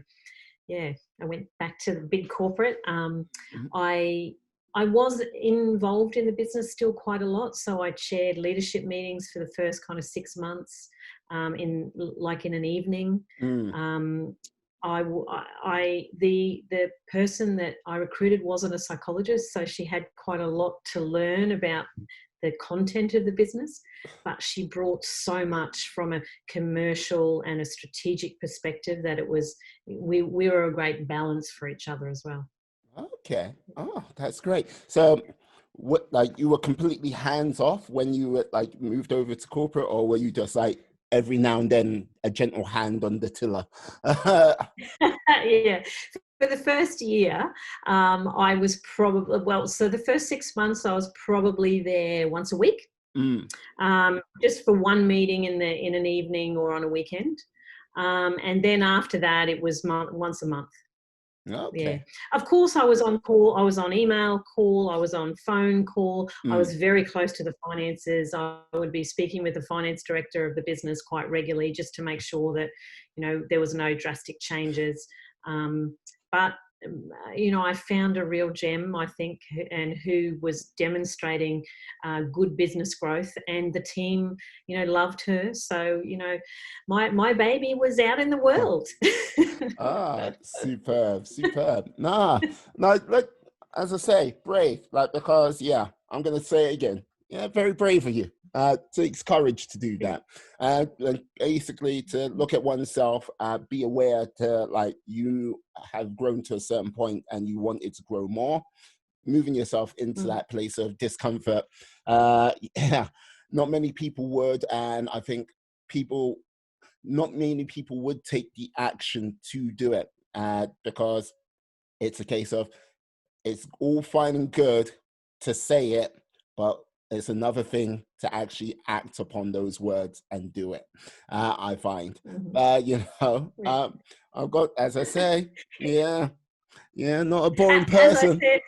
yeah, I went back to the big corporate. I was involved in the business still quite a lot. So I chaired leadership meetings for the first kind of 6 months, in an evening. The person that I recruited wasn't a psychologist, so she had quite a lot to learn about the content of the business, but she brought so much from a commercial and a strategic perspective that we were a great balance for each other as well. Okay. Oh, that's great. So what, like, you were completely hands off when you were like moved over to corporate, or were you just like every now and then a gentle hand on the tiller? Yeah. For the first year, I was probably, so the first 6 months I was probably there once a week, just for one meeting in an evening or on a weekend. And then after that, it was once a month. Okay. Yeah. Of course, I was on call. I was on email call. I was on phone call. I was very close to the finances. I would be speaking with the finance director of the business quite regularly, just to make sure that, there was no drastic changes. But I found a real gem, I think, and who was demonstrating good business growth, and the team, loved her. So, my baby was out in the world. Superb. No, look, as I say, brave, like, because, yeah, I'm going to say it again. Yeah, very brave of you. Takes courage to do that. And basically to look at oneself, be aware to like you have grown to a certain point and you want it to grow more, moving yourself into Mm. that place of discomfort. Yeah, not many people would, and I think not many people would take the action to do it, because it's a case of it's all fine and good to say it, but it's another thing to actually act upon those words and do it. I find, Mhm. you know, Yeah. I've got, as I say, yeah, yeah, not a boring As I person. said,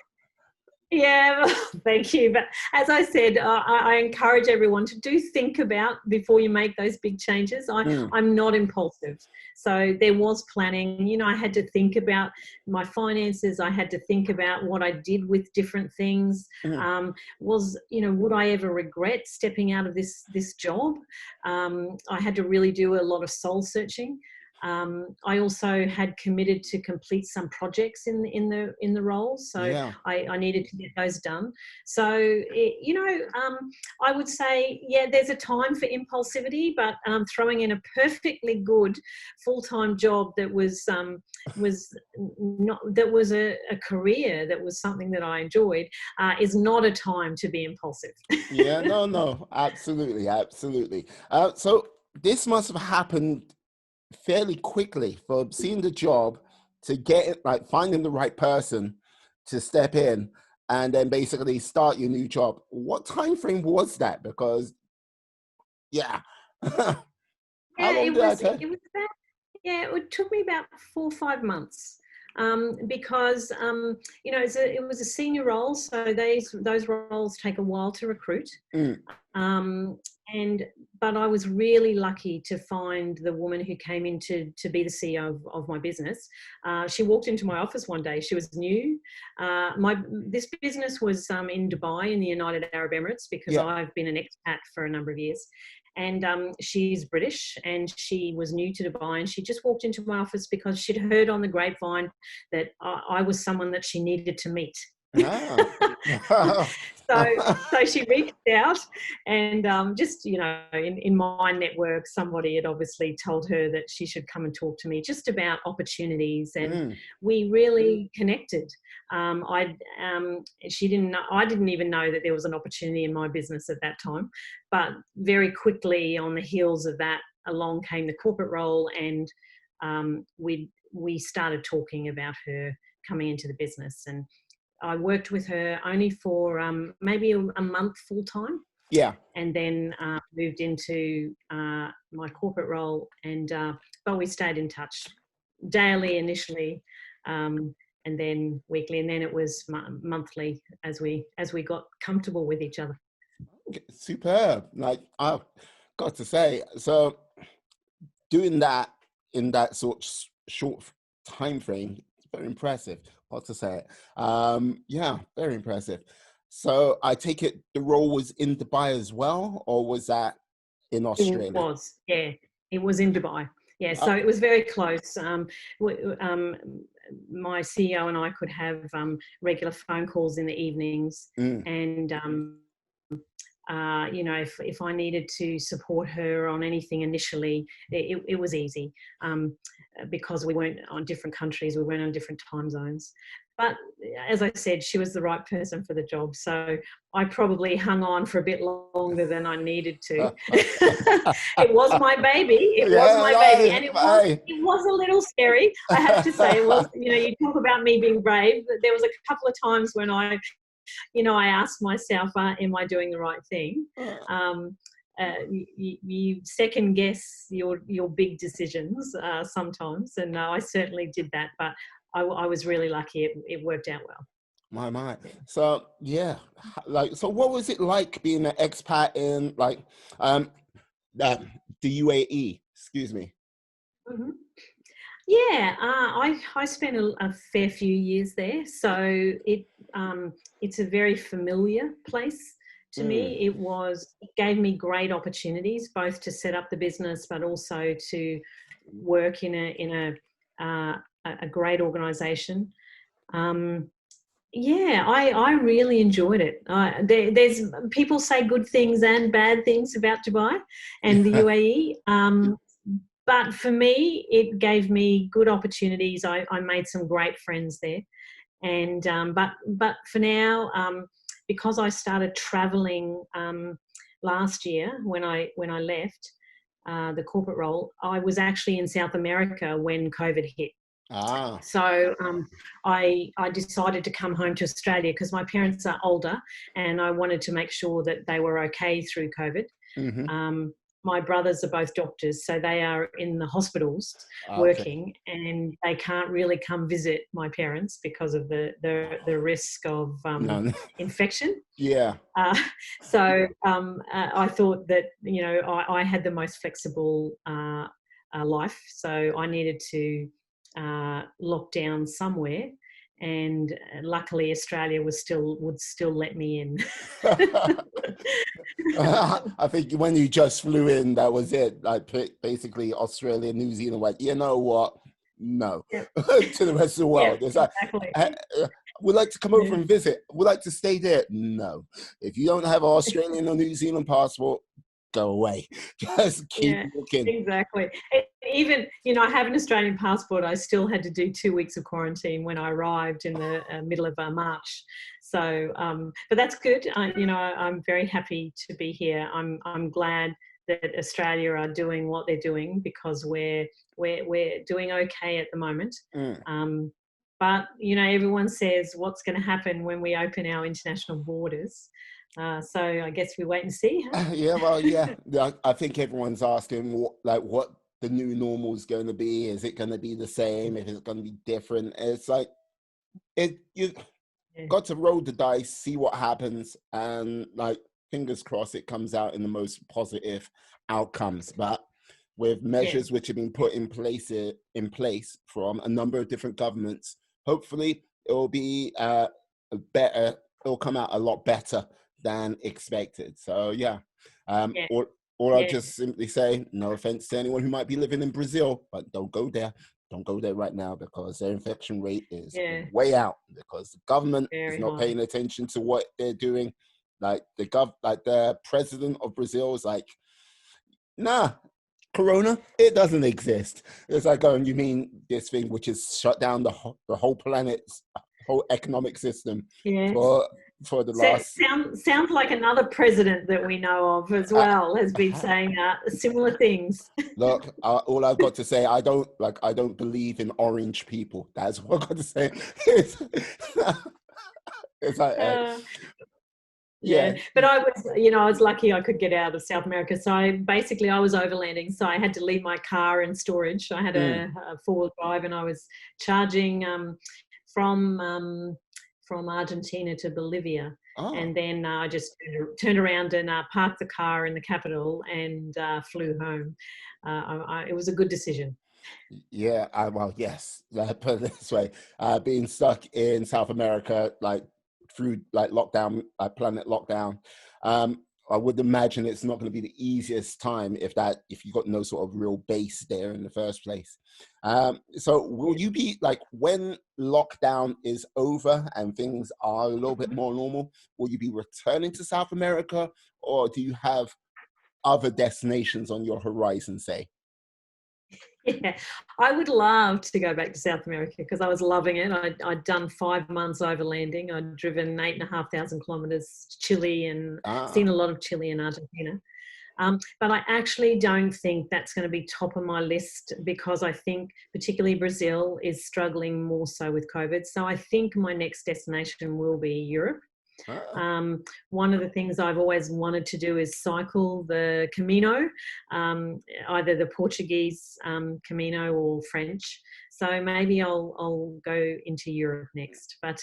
yeah, well, thank you. But as I said, I encourage everyone to do think about before you make those big changes. Mm, I'm not impulsive. So there was planning. You know, I had to think about my finances. I had to think about what I did with different things. mm, Would I ever regret stepping out of this job? I had to really do a lot of soul searching. I also had committed to complete some projects in the role, so yeah. I needed to get those done. So I would say, yeah, there's a time for impulsivity, but throwing in a perfectly good full-time job that was not that was a career, that was something that I enjoyed, is not a time to be impulsive. Yeah, no, no, absolutely, absolutely. So this must have happened fairly quickly from seeing the job to get it, like finding the right person to step in and then basically start your new job. What time frame was that? Because yeah, how Yeah, long it did that was take? it was about yeah, it took me about 4 or 5 months. Because it was a senior role, so those roles take a while to recruit. Mm, Um, and but I was really lucky to find the woman who came in to be the CEO of my business. She walked into my office one day. She was new. This business was in Dubai in the United Arab Emirates, because yeah. I've been an expat for a number of years. And she's British, and she was new to Dubai, and she just walked into my office because she'd heard on the grapevine that I was someone that she needed to meet. Ah. so so she reached out, and just in my network, somebody had obviously told her that she should come and talk to me just about opportunities, and Mm, we really connected. She didn't know, I didn't even know that there was an opportunity in my business at that time, but very quickly on the heels of that, along came the corporate role, and we started talking about her coming into the business. And I worked with her only for maybe a month full time, yeah. and then moved into my corporate role. And but we stayed in touch daily initially, and then weekly, and then it was monthly as we got comfortable with each other. Superb. Like I've got to say, so doing that in that sort of short time frame, it's very impressive. Got to say it. Yeah, very impressive. So I take it the role was in Dubai as well, or was that in It Australia? was, yeah, it was in Dubai. Yeah, Uh, so it was very close. My CEO and I could have regular phone calls in the evenings, mm, and if I needed to support her on anything initially, it was easy, because we weren't on different countries, we weren't on different time zones. But as I said, she was the right person for the job, so I probably hung on for a bit longer than I needed to. It was my baby. It was yeah, my baby, and right, right. it was a little scary. I have to say, it was. You talk about me being brave. There was a couple of times when I asked myself, am I doing the right thing? You second guess your big decisions sometimes, and I certainly did that. But I was really lucky; it worked out well. My. So yeah, like so, what was it like being an expat in like um uh, the UAE? Excuse me. Mhm. Yeah, I spent a fair few years there, so it's a very familiar place to Mm, me. It gave me great opportunities, both to set up the business, but also to work in a great organisation. Um, Yeah, I really enjoyed it. There's people say good things and bad things about Dubai and the UAE. But for me, it gave me good opportunities. I made some great friends there, and but for now, because I started traveling last year when I left the corporate role, I was actually in South America when COVID hit. Ah. So I decided to come home to Australia because my parents are older, and I wanted to make sure that they were okay through COVID. Mm-hmm. Um, my brothers are both doctors, so they are in the hospitals Okay. working, and they can't really come visit my parents because of the risk of No. infection. Yeah. Uh, so I thought that I had the most flexible life, so I needed to lock down somewhere, and luckily Australia would still let me in. I think when you just flew in, that was it. Like basically Australia, New Zealand, like, you know what? No. Yep. To the rest of the Yep, world. It's like, exactly. uh, would like to come over Yeah. and visit. Would like to stay there. No. If you don't have an Australian or New Zealand passport, go away. Just keep Yeah, looking. exactly. Even, I have an Australian passport. I still had to do 2 weeks of quarantine when I arrived in the middle of March. So, but that's good. I'm very happy to be here. I'm glad that Australia are doing what they're doing because we're doing okay at the moment. Mm. But everyone says what's going to happen when we open our international borders. So I guess we wait and see, huh? Yeah, well, yeah. I think everyone's asking what the new normal is going to be. Is it going to be the same? If it's going to be different? It's like you Yeah. got to roll the dice, see what happens, and like fingers crossed it comes out in the most positive outcomes. But with Yeah. measures which have been put in place from a number of different governments, hopefully it will be better. It'll come out a lot better than expected. So yeah, Yeah. or I'll Yeah. just simply say, no offense to anyone who might be living in Brazil, but don't go there. Don't go there right now because their infection rate is Yeah. way out because the government is Very not high. paying attention to what they're doing. Like the president of Brazil is like, nah, Corona, it doesn't exist. It's like, oh, you mean this thing which has shut down the whole planet's whole economic system Yeah. for the last. Sounds like another president that we know of as Uh, well has been saying similar things. Look, all I've got to say, I don't believe in orange people. That's what I've got to say. It's like, Uh, yeah. yeah, but I was lucky I could get out of South America. So I was overlanding. So I had to leave my car in storage. I had Mm. a four-wheel drive, and I was charging from from Argentina to Bolivia. Oh, And then I just turned around and parked the car in the capital and flew home. It was a good decision. yeah. Well, yes. Put it this way, being stuck in South America, like through like lockdown, planet lockdown, I would imagine it's not going to be the easiest time if you got no sort of real base there in the first place. So will you be like when lockdown is over and things are a little bit more normal? Will you be returning to South America, or do you have other destinations on your horizon? Say. Yeah, I would love to go back to South America because I was loving it. I'd done 5 months overlanding. I'd driven 8,500 kilometers to Chile and Ah. seen a lot of Chile and Argentina. But I actually don't think that's going to be top of my list because I think particularly Brazil is struggling more so with COVID. So I think my next destination will be Europe. Ah. One of the things I've always wanted to do is cycle the Camino, either the Portuguese Camino or French. So maybe I'll go into Europe next. But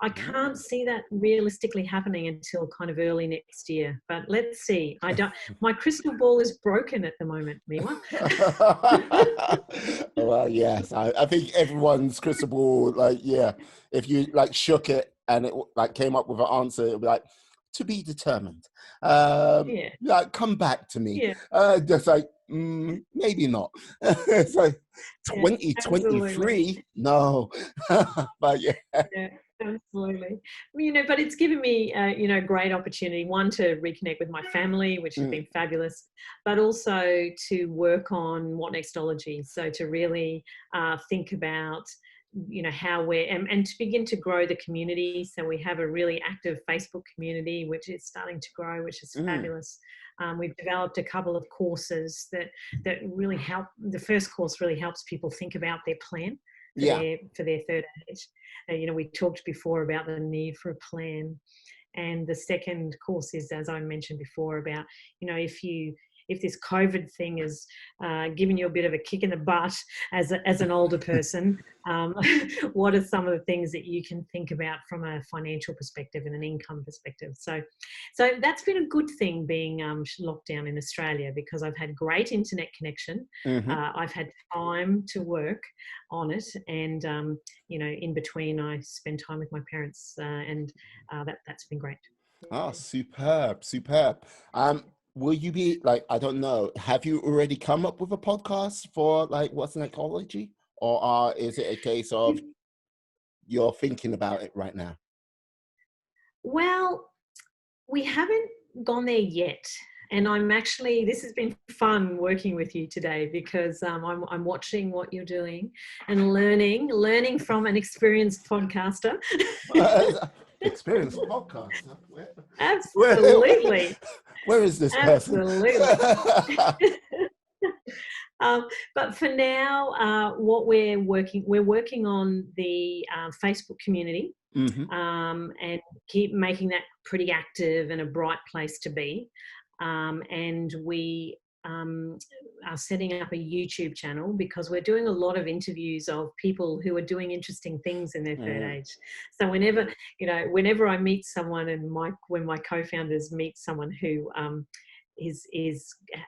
I can't see that realistically happening until kind of early next year. But let's see. I don't. My crystal ball is broken at the moment, Miwa. Well, yes, I think everyone's crystal ball, like, yeah, if you like shook it and it like came up with an answer, it'd be like to be determined. Yeah. Like come back to me. Yeah. Just like maybe not. It's like Yeah. Absolutely. 2023, no, but yeah. Yeah. Absolutely. But it's given me, great opportunity, one, to reconnect with my family, which has Mm. been fabulous, but also to work on WhatNextology. So to really think about, how and to begin to grow the community. So we have a really active Facebook community, which is starting to grow, which is Mm. fabulous. We've developed a couple of courses that really help. The first course really helps people think about their plan for Yeah. their third age. We talked before about the need for a plan. And the second course is, as I mentioned before, about, if this COVID thing is giving you a bit of a kick in the butt as an older person, what are some of the things that you can think about from a financial perspective and an income perspective? So that's been a good thing, being locked down in Australia, because I've had great internet connection. Mm-hmm. I've had time to work on it, and in between I spend time with my parents, and that's been great. Oh, superb, superb. Will you be like, I don't know, have you already come up with a podcast for like What's Nextology? Or is it a case of you're thinking about it right now? Well, we haven't gone there yet. And this has been fun working with you today, because I'm watching what you're doing and learning from an experienced podcaster. Experienced podcast. Absolutely. Where is this person? Absolutely. But for now, what we're working on the Facebook community, Mm-hmm. and keep making that pretty active and a bright place to be. And we are setting up a YouTube channel, because we're doing a lot of interviews of people who are doing interesting things in their third Mm. age. So whenever I meet someone, and when my co-founders meet someone who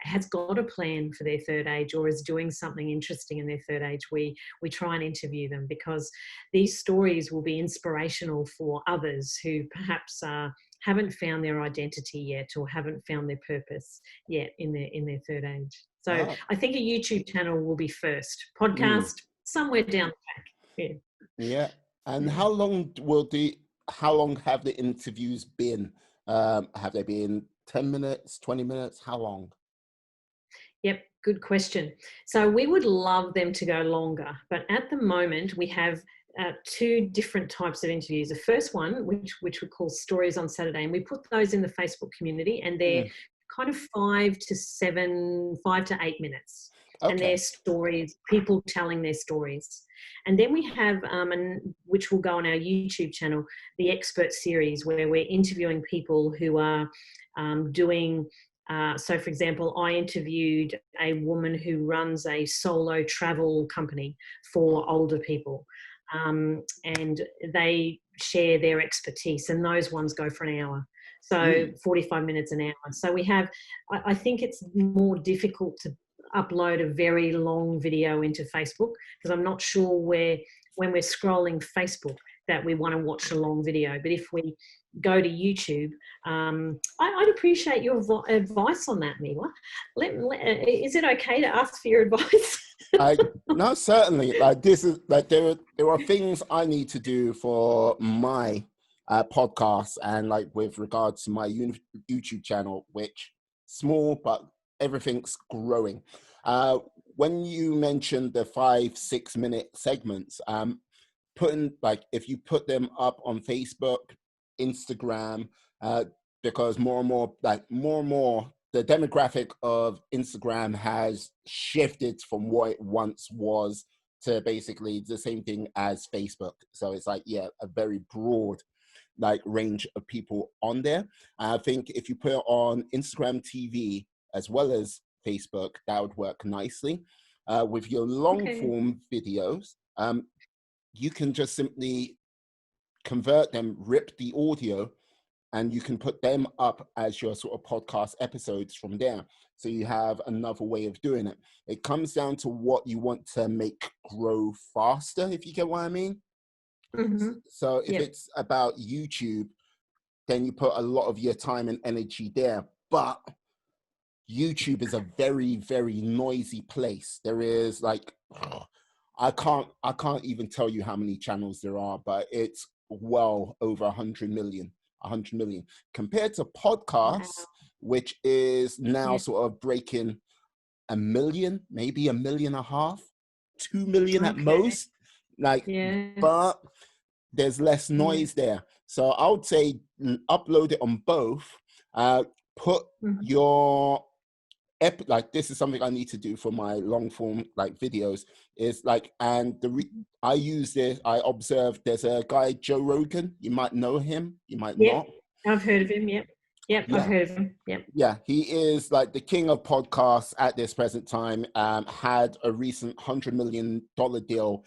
has got a plan for their third age, or is doing something interesting in their third age, we try and interview them, because these stories will be inspirational for others who perhaps haven't found their identity yet, or haven't found their purpose yet in their third age. So Ah. I think a YouTube channel will be first. Mm. Podcast somewhere down the track. Yeah. Yeah. And Yeah. how long have the interviews been? Have they been 10 minutes, 20 minutes? How long? Yep, good question. So we would love them to go longer, but at the moment we have two different types of interviews. The first one, which we call Stories on Saturday, and we put those in the Facebook community, and they're Mm. kind of 5 to 8 minutes, and Okay. their stories, people telling their stories. And then we have, which will go on our YouTube channel, the Expert Series, where we're interviewing people who are doing. So, for example, I interviewed a woman who runs a solo travel company for older people, and they share their expertise, and those ones go for an hour. So 45 minutes an hour. So I think it's more difficult to upload a very long video into Facebook, because I'm not sure when we're scrolling Facebook that we want to watch a long video. But if we go to YouTube, I'd appreciate your advice on that, Miwa. Is it okay to ask for your advice? No, certainly. Like this is like there are things I need to do for my podcast, and like with regards to my YouTube channel, which small but everything's growing. When you mentioned the 5-6 minute segments, putting like if you put them up on Facebook, Instagram, because more and more the demographic of Instagram has shifted from what it once was to basically the same thing as Facebook. So it's like, yeah, a very broad like range of people on there. I think if you put it on Instagram TV as well as Facebook, that would work nicely. With your long Okay. form videos, you can just simply convert them, rip the audio, and you can put them up as your sort of podcast episodes from there. So you have another way of doing it. It comes down to what you want to make grow faster, if you get what I mean. Mm-hmm. So if Yep. it's about YouTube, then you put a lot of your time and energy there. But YouTube is a very, very noisy place. There is like, I can't even tell you how many channels there are, but it's well over 100 million, compared to Wow. podcasts, which is now Yeah. sort of breaking a million, maybe a million and a half, 2 million at Okay. most. Like, Yeah. but there's less Yeah. noise there. So I would say upload it on both. Put Mhm. your like, this is something I need to do for my long form like videos, is like, and I use this, I observed there's a guy, Joe Rogan, you might know him, you might Yep. not. I've heard of him. Yep. Yep. I've Yeah, heard of him. Yep. yeah, he is like the king of podcasts at this present time. Had a recent $100 million deal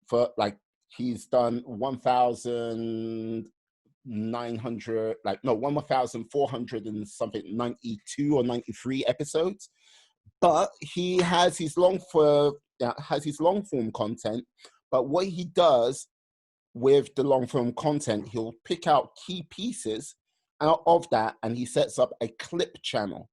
for like, he's done 1,900, like, no, 1,400 and something, 92 or 93 episodes. But he has his long form content. But what he does with the long form content, he'll pick out key pieces out of that, and he sets up a clip channel.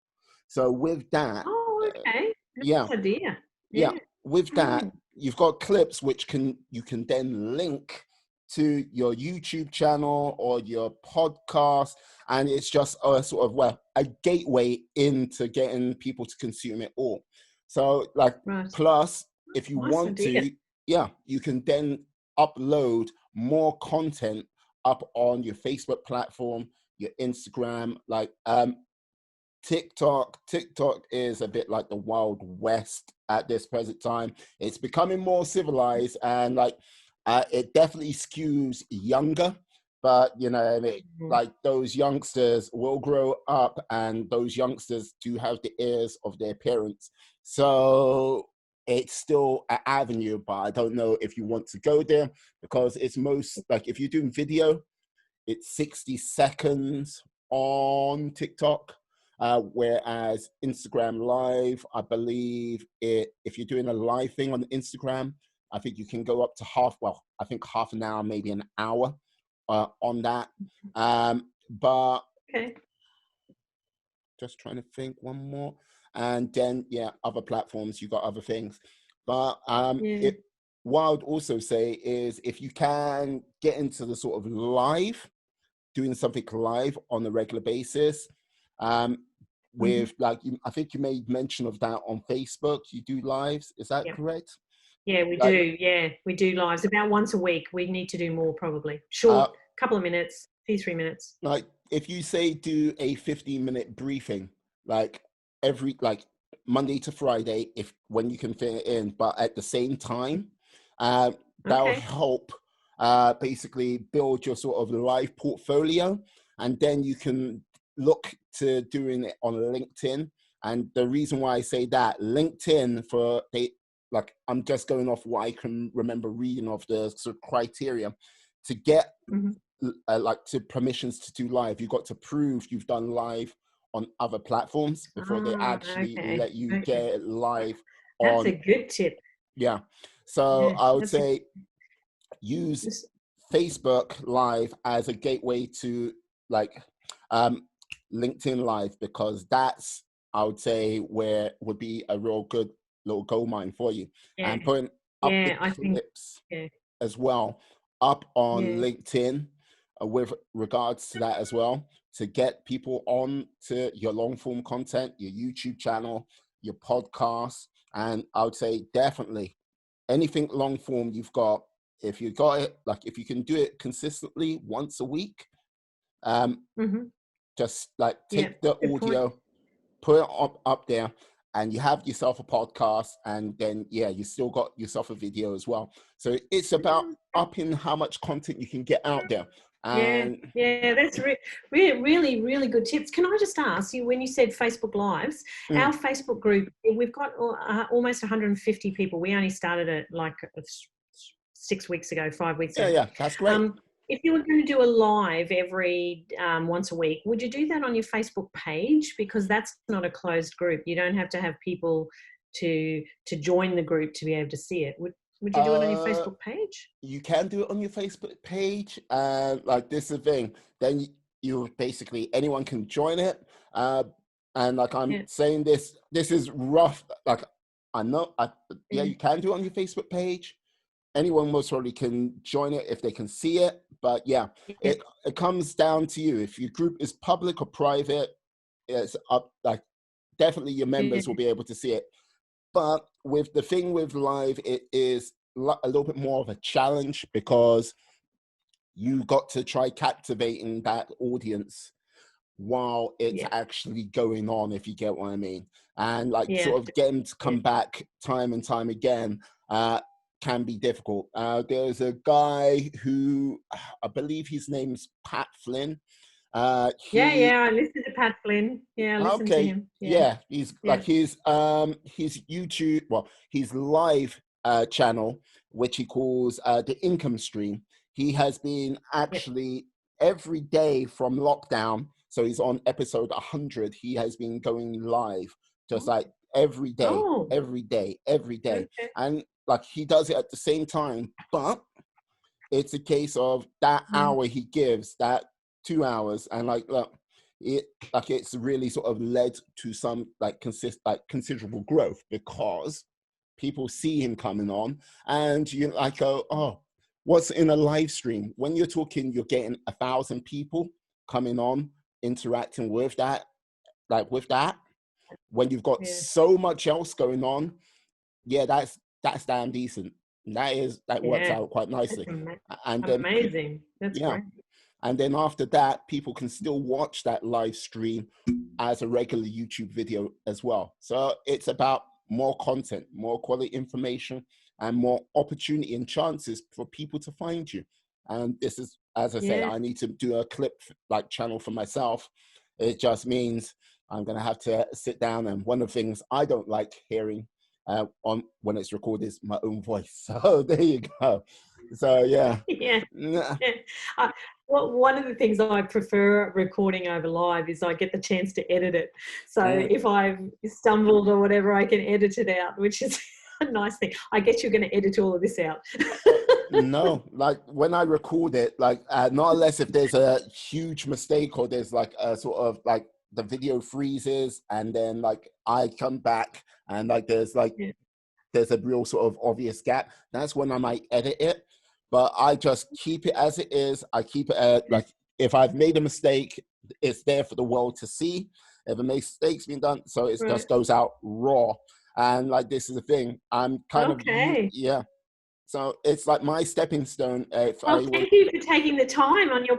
So with that, Oh, okay. yeah, Nice idea. yeah, Yeah. with that, Mm. you've got clips which you can then link to your YouTube channel or your podcast, and it's just a sort of, well, a gateway into getting people to consume it all. So like, Right. plus, if you Nice want idea. to, yeah, you can then upload more content up on your Facebook platform, your Instagram, like TikTok is a bit like the Wild West at this present time. It's becoming more civilized, and like, it definitely skews younger, but you know, I mean, Mhm. like, those youngsters will grow up, and those youngsters do have the ears of their parents. So it's still an avenue, but I don't know if you want to go there, because it's most like, if you're doing video, it's 60 seconds on TikTok, whereas Instagram Live, I believe if you're doing a live thing on Instagram, I think you can go up to I think half an hour, maybe an hour on that. But Okay. just trying to think one more. And then, yeah, other platforms, you got other things. But Yeah. what I would also say is, if you can get into the sort of doing something live on a regular basis, Mhm. with like, I think you made mention of that on Facebook, you do lives, is that Yep. correct? Yeah, we Like, do. Yeah, we do lives about once a week. We need to do more probably. uh, Short, couple of minutes, 2, 3 minutes. like, if you say do a 15-minute briefing, like every, like, Monday to Friday, if when you can fit it in, but at the same time, uh, that'll Okay. help basically build your sort of live portfolio, and then you can look to doing it on LinkedIn. And the reason why I say that, LinkedIn, for they, like, I'm just going off what I can remember reading of the sort of criteria to get Mhm. like, to permissions to do live, you've got to prove you've done live on other platforms before they Ah, actually okay. let you Okay. get it live That's a on. good tip. Yeah, so Yeah, I would that's a say use this Facebook Live as a gateway to, like, um, LinkedIn Live, because that's, I would say, where would be a real good little gold mine for you, yeah. and putting up the Yeah, I think clips yeah. as well up on Yeah. LinkedIn, with regards to that as well, to get people on to your long form content, your YouTube channel, your podcast. And I would say definitely anything long form you've got, if you got it, like, if you can do it consistently once a week, um, Mhm. just like Yeah. take the Good point. audio, put it up there, and you have yourself a podcast, and then, yeah, you still got yourself a video as well. So it's about Mm. upping how much content you can get out there. Yeah, And yeah, that's really, really good tips. Can I just ask you, when you said Facebook Lives, our mm, Facebook group, we've got almost 150 people. We only started it like 6 weeks ago, 5 weeks yeah, ago. yeah, that's great. Um, if you were going to do a live every once a week, would you do that on your Facebook page? Because that's not a closed group. You don't have to have people to join the group to be able to see it. Would you do it on your uh Facebook page? you can do it on your Facebook page, and like, this is the thing, then you basically, anyone can join it. And like, I'm Yeah, saying, this is rough, like, I know, yeah, yeah, you can do it on your Facebook page. Anyone most probably can join it if they can see it, But yeah, Yeah. it comes down to you. If your group is public or private, it's up, like, definitely your Yeah. members will be able to see it. But with the thing with live, it is a little bit more of a challenge, because you got to try captivating that audience while it's Yeah. actually going on, if you get what I mean. And like Yeah. sort of getting to Yeah. come back time and time again can be difficult. There's a guy who, I believe his name's Pat Flynn. Yeah. He Yeah. I listen to Pat Flynn. Yeah, I listen to Okay, him. Yeah. yeah, he's Yeah. like his YouTube, well, his live channel, which he calls the income stream. He has been Yeah. actually every day from lockdown. So he's on episode 100. He has been going live just like every day, Oh, every day, every day, okay. and like he does it at the same time, but it's a case of that Mm. hour he gives, that 2 hours, and like look, it like it's really sort of led to some like considerable growth, because people see him coming on, and you like go, oh, what's in a live stream? When you're talking, you're getting 1,000 people coming on, interacting with that, with that. When you've got Yeah. so much else going on, yeah, that's damn decent. That works Yeah. out quite That's nicely. And then amazing. That's yeah, great. and then after that, people can still watch that live stream as a regular YouTube video as well. So it's about more content, more quality information, and more opportunity and chances for people to find you. And this is, as I say, Yeah. I need to do a clip like channel for myself. It just means I'm going to have to sit down, and one of the things I don't like hearing on when it's recorded is my own voice. So there you go. So yeah. Yeah. Yeah. Well, one of the things I prefer recording over live is I get the chance to edit it. So Mm. if I've stumbled or whatever, I can edit it out, which is a nice thing. I guess you're going to edit all of this out. No, like when I record it, like not unless if there's a huge mistake, or there's like a sort of like the video freezes, and then like I come back, and like Yeah. there's a real sort of obvious gap. That's when I might edit it, but I just keep it as it is. I keep it like, if I've made a mistake, it's there for the world to see. If a mistake's been done, so it Right. just goes out raw. And like this is the thing, I'm kind of Okay. yeah. So it's like my stepping stone. If Well, I were thank you for taking the time on your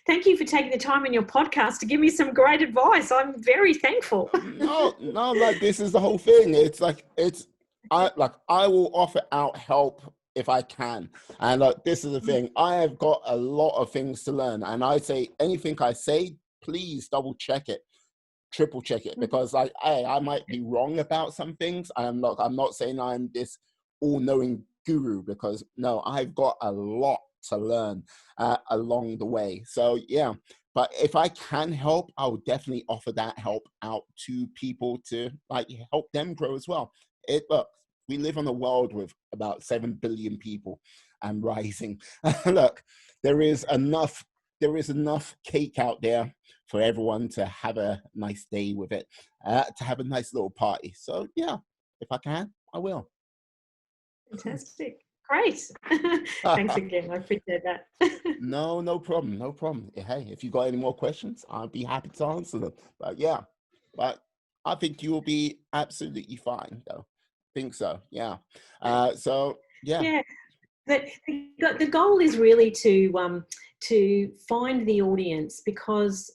Thank you for taking the time on your podcast to give me some great advice. I'm very thankful. no, like this is the whole thing. It's like I will offer out help if I can, and like this is the thing. I have got a lot of things to learn, and I say anything I say, please double check it, triple check it, because like I might be wrong about some things. I'm not saying I'm this all-knowing guru, because no, I've got a lot to learn along the way. So yeah, but if I can help, I will definitely offer that help out to people to like help them grow as well. Look, we live in a world with about 7 billion people and rising. Look, there is enough cake out there for everyone to have a nice day with it, to have a nice little party. So yeah, if I can, I will. Fantastic. Great. Thanks again. I appreciate that. No, no problem, no problem. Hey, if you got any more questions, I'll be happy to answer them. But yeah, but I think you will be absolutely fine, though. Think so, yeah. So yeah. Yeah. But the goal is really to find the audience, because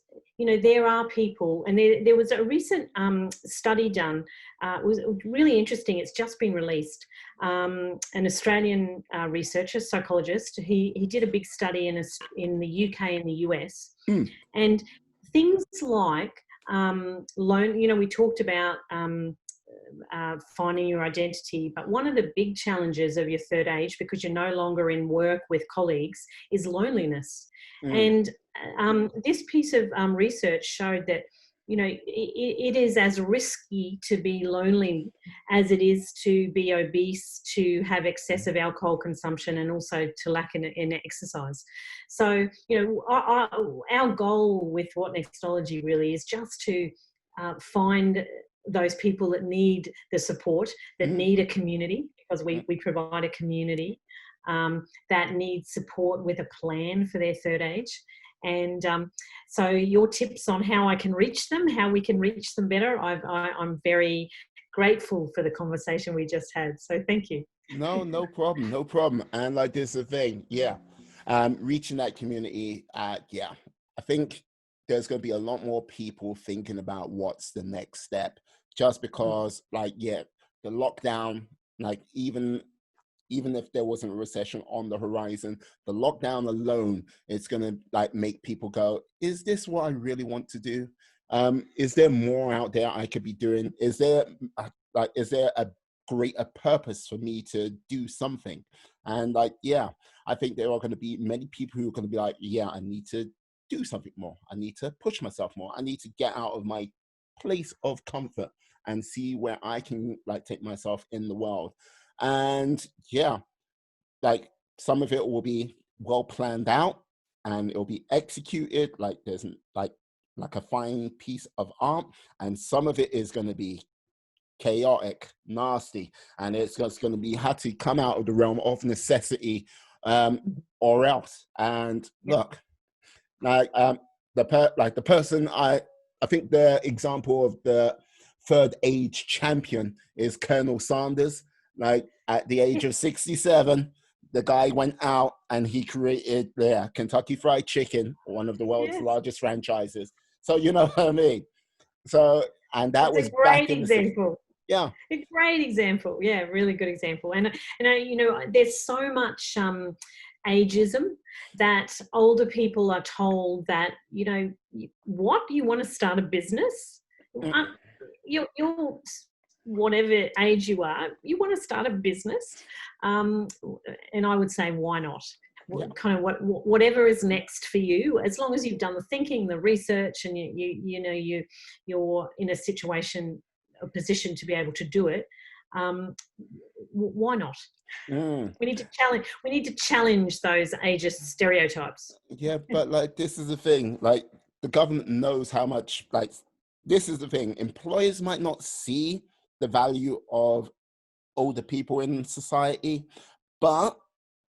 there are people, and there was a recent study done. It was really interesting. It's just been released. An Australian researcher, psychologist, he did a big study in the UK and the US, Mm, and things like loan. We talked about. Finding your identity. But one of the big challenges of your third age, because you're no longer in work with colleagues, is loneliness. mm, And this piece of research showed that it is as risky to be lonely as it is to be obese, to have excessive alcohol consumption, and also to lack in exercise. So our goal with WhatNextology really is just to find those people that need the support, that mm, need a community, because mm, we provide a community, that need support with a plan for their third age. And so your tips on how I can reach them, how we can reach them better, I'm very grateful for the conversation we just had. So thank you. No, no problem, no problem. And like this is the thing, yeah. Reaching that community, yeah. I think there's going to be a lot more people thinking about what's the next step, just because, like, yeah, the lockdown, like even if there wasn't a recession on the horizon, the lockdown alone is going to like make people go, is this what I really want to do? Is there more out there I could be doing? Is there a greater purpose for me to do something? And like, yeah, I think there are going to be many people who are going to be like, yeah, I need to do something more. I need to push myself more. I need to get out of my place of comfort and see where I can like take myself in the world. And yeah, like some of it will be well planned out and it'll be executed like there's like a fine piece of art, and some of it is going to be chaotic, nasty, and it's just going to be had to come out of the realm of necessity, or else. And look, like the person I think the example of the third age champion is Colonel Sanders. Like at the age of 67, the guy went out and he created Kentucky Fried Chicken, one of the world's largest franchises. So you know what I mean. So and that That's was a great back in the example. yeah. A great example. Yeah, really good example. And you know, there's so much ageism that older people are told that, you know, what, you want to start a business? You're whatever age you are, you want to start a business? And I would say, why not? Yeah. Kind of whatever is next for you, as long as you've done the thinking, the research, and you're in a position to be able to do it. Why not? We need to challenge those ageist stereotypes. Yeah, but like this is the thing, like the government knows how much, like this is the thing, employers might not see the value of older people in society, but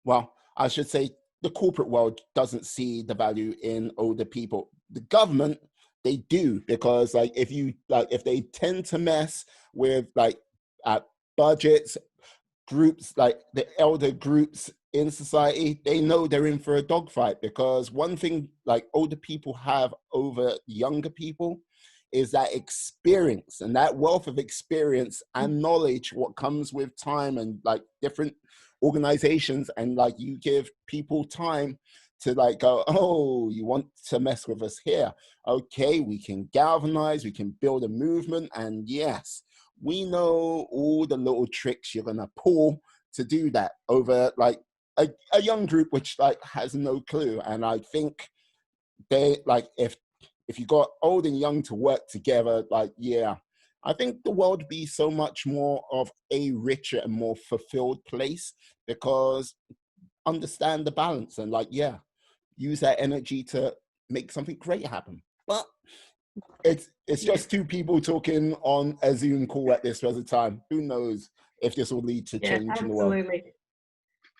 well, I should say the corporate world doesn't see the value in older people. The government, they do, because like if they tend to mess with like budgets, groups like the elder groups in society, they know they're in for a dogfight, because one thing like older people have over younger people is that experience and that wealth of experience and knowledge, what comes with time and like different organizations, and like you give people time to like go, oh, you want to mess with us here, okay, we can galvanize, we can build a movement, and yes, we know all the little tricks you're gonna pull to do that over like a young group which like has no clue. And I think they like if you got old and young to work together, like yeah, I think the world would be so much more of a richer and more fulfilled place, because understand the balance and like yeah, use that energy to make something great happen. But it's just two people talking on a Zoom call at this present time. Who knows if this will lead to change in the world? Absolutely.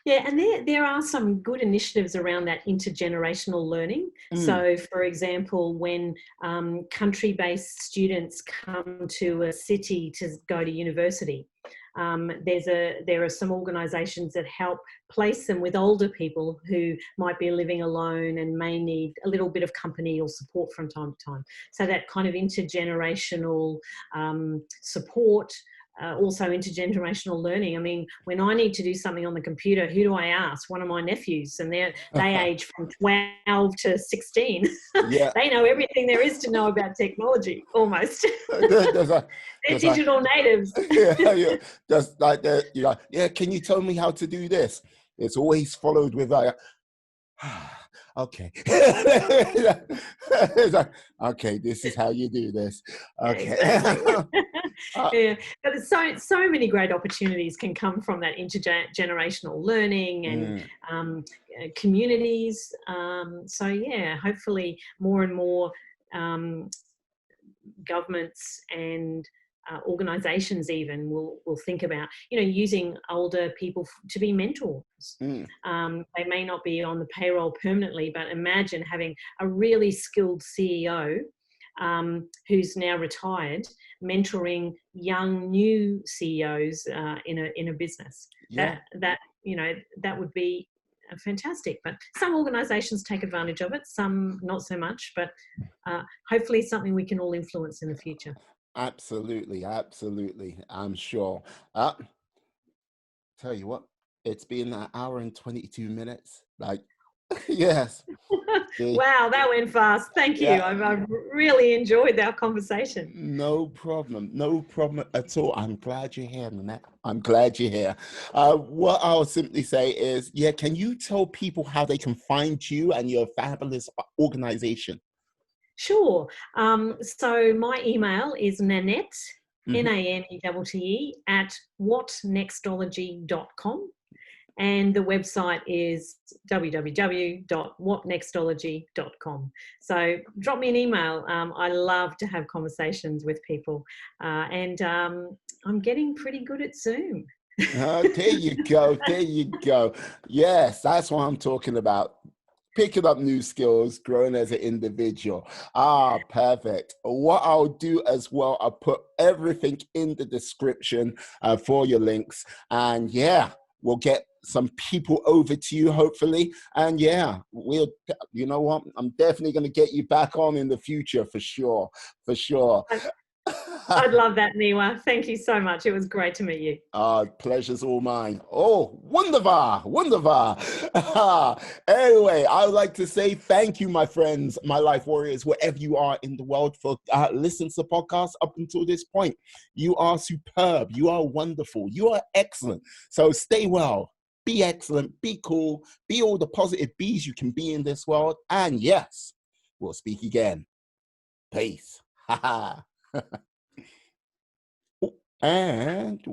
Yeah, and there are some good initiatives around that intergenerational learning. So, for example, when country-based students come to a city to go to university, there are some organisations that help place them with older people who might be living alone and may need a little bit of company or support from time to time. So that kind of intergenerational support. Also intergenerational learning. I mean, when I need to do something on the computer, who do I ask? One of my nephews, and they age from 12 to 16. Yeah. They know everything there is to know about technology, almost. They're digital natives. Yeah. Just like that, you're like, yeah, can you tell me how to do this? It's always followed with like, okay. It's like, okay, this is how you do this. Okay. Exactly. Yeah, but there's so many great opportunities can come from that intergenerational learning and communities. So yeah, hopefully more and more governments and organizations even will think about, using older people to be mentors. They may not be on the payroll permanently, but imagine having a really skilled CEO who's now retired, mentoring young new CEOs in a business. Yeah. That would be fantastic. But some organisations take advantage of it, some not so much. But hopefully, something we can all influence in the future. Absolutely, absolutely. I'm sure. Tell you what, it's been an hour and 22 minutes. Like, yes. Wow, that went fast. Thank you. Yeah. I've really enjoyed our conversation. No problem. No problem at all. I'm glad you're here, Nanette. I'm glad you're here. What I'll simply say is, can you tell people how they can find you and your fabulous organization? Sure. So my email is Nanette, Mm-hmm. Nanette, at WhatNextology.com. And the website is www.whatnextology.com. So drop me an email. I love to have conversations with people. And I'm getting pretty good at Zoom. There you go. There you go. Yes, that's what I'm talking about. Picking up new skills, growing as an individual. Perfect. What I'll do as well, I'll put everything in the description for your links. And we'll get some people over to you, hopefully. And you know what? I'm definitely going to get you back on in the future for sure. For sure. I'd love that, Niwa. Thank you so much. It was great to meet you. Pleasure's all mine. Oh, wunderbar, wunderbar. Anyway, I would like to say thank you, my friends, my life warriors, wherever you are in the world, for listening to the podcast up until this point. You are superb. You are wonderful. You are excellent. So stay well. Be excellent. Be cool. Be all the positive bees you can be in this world. And yes, we'll speak again. Peace. And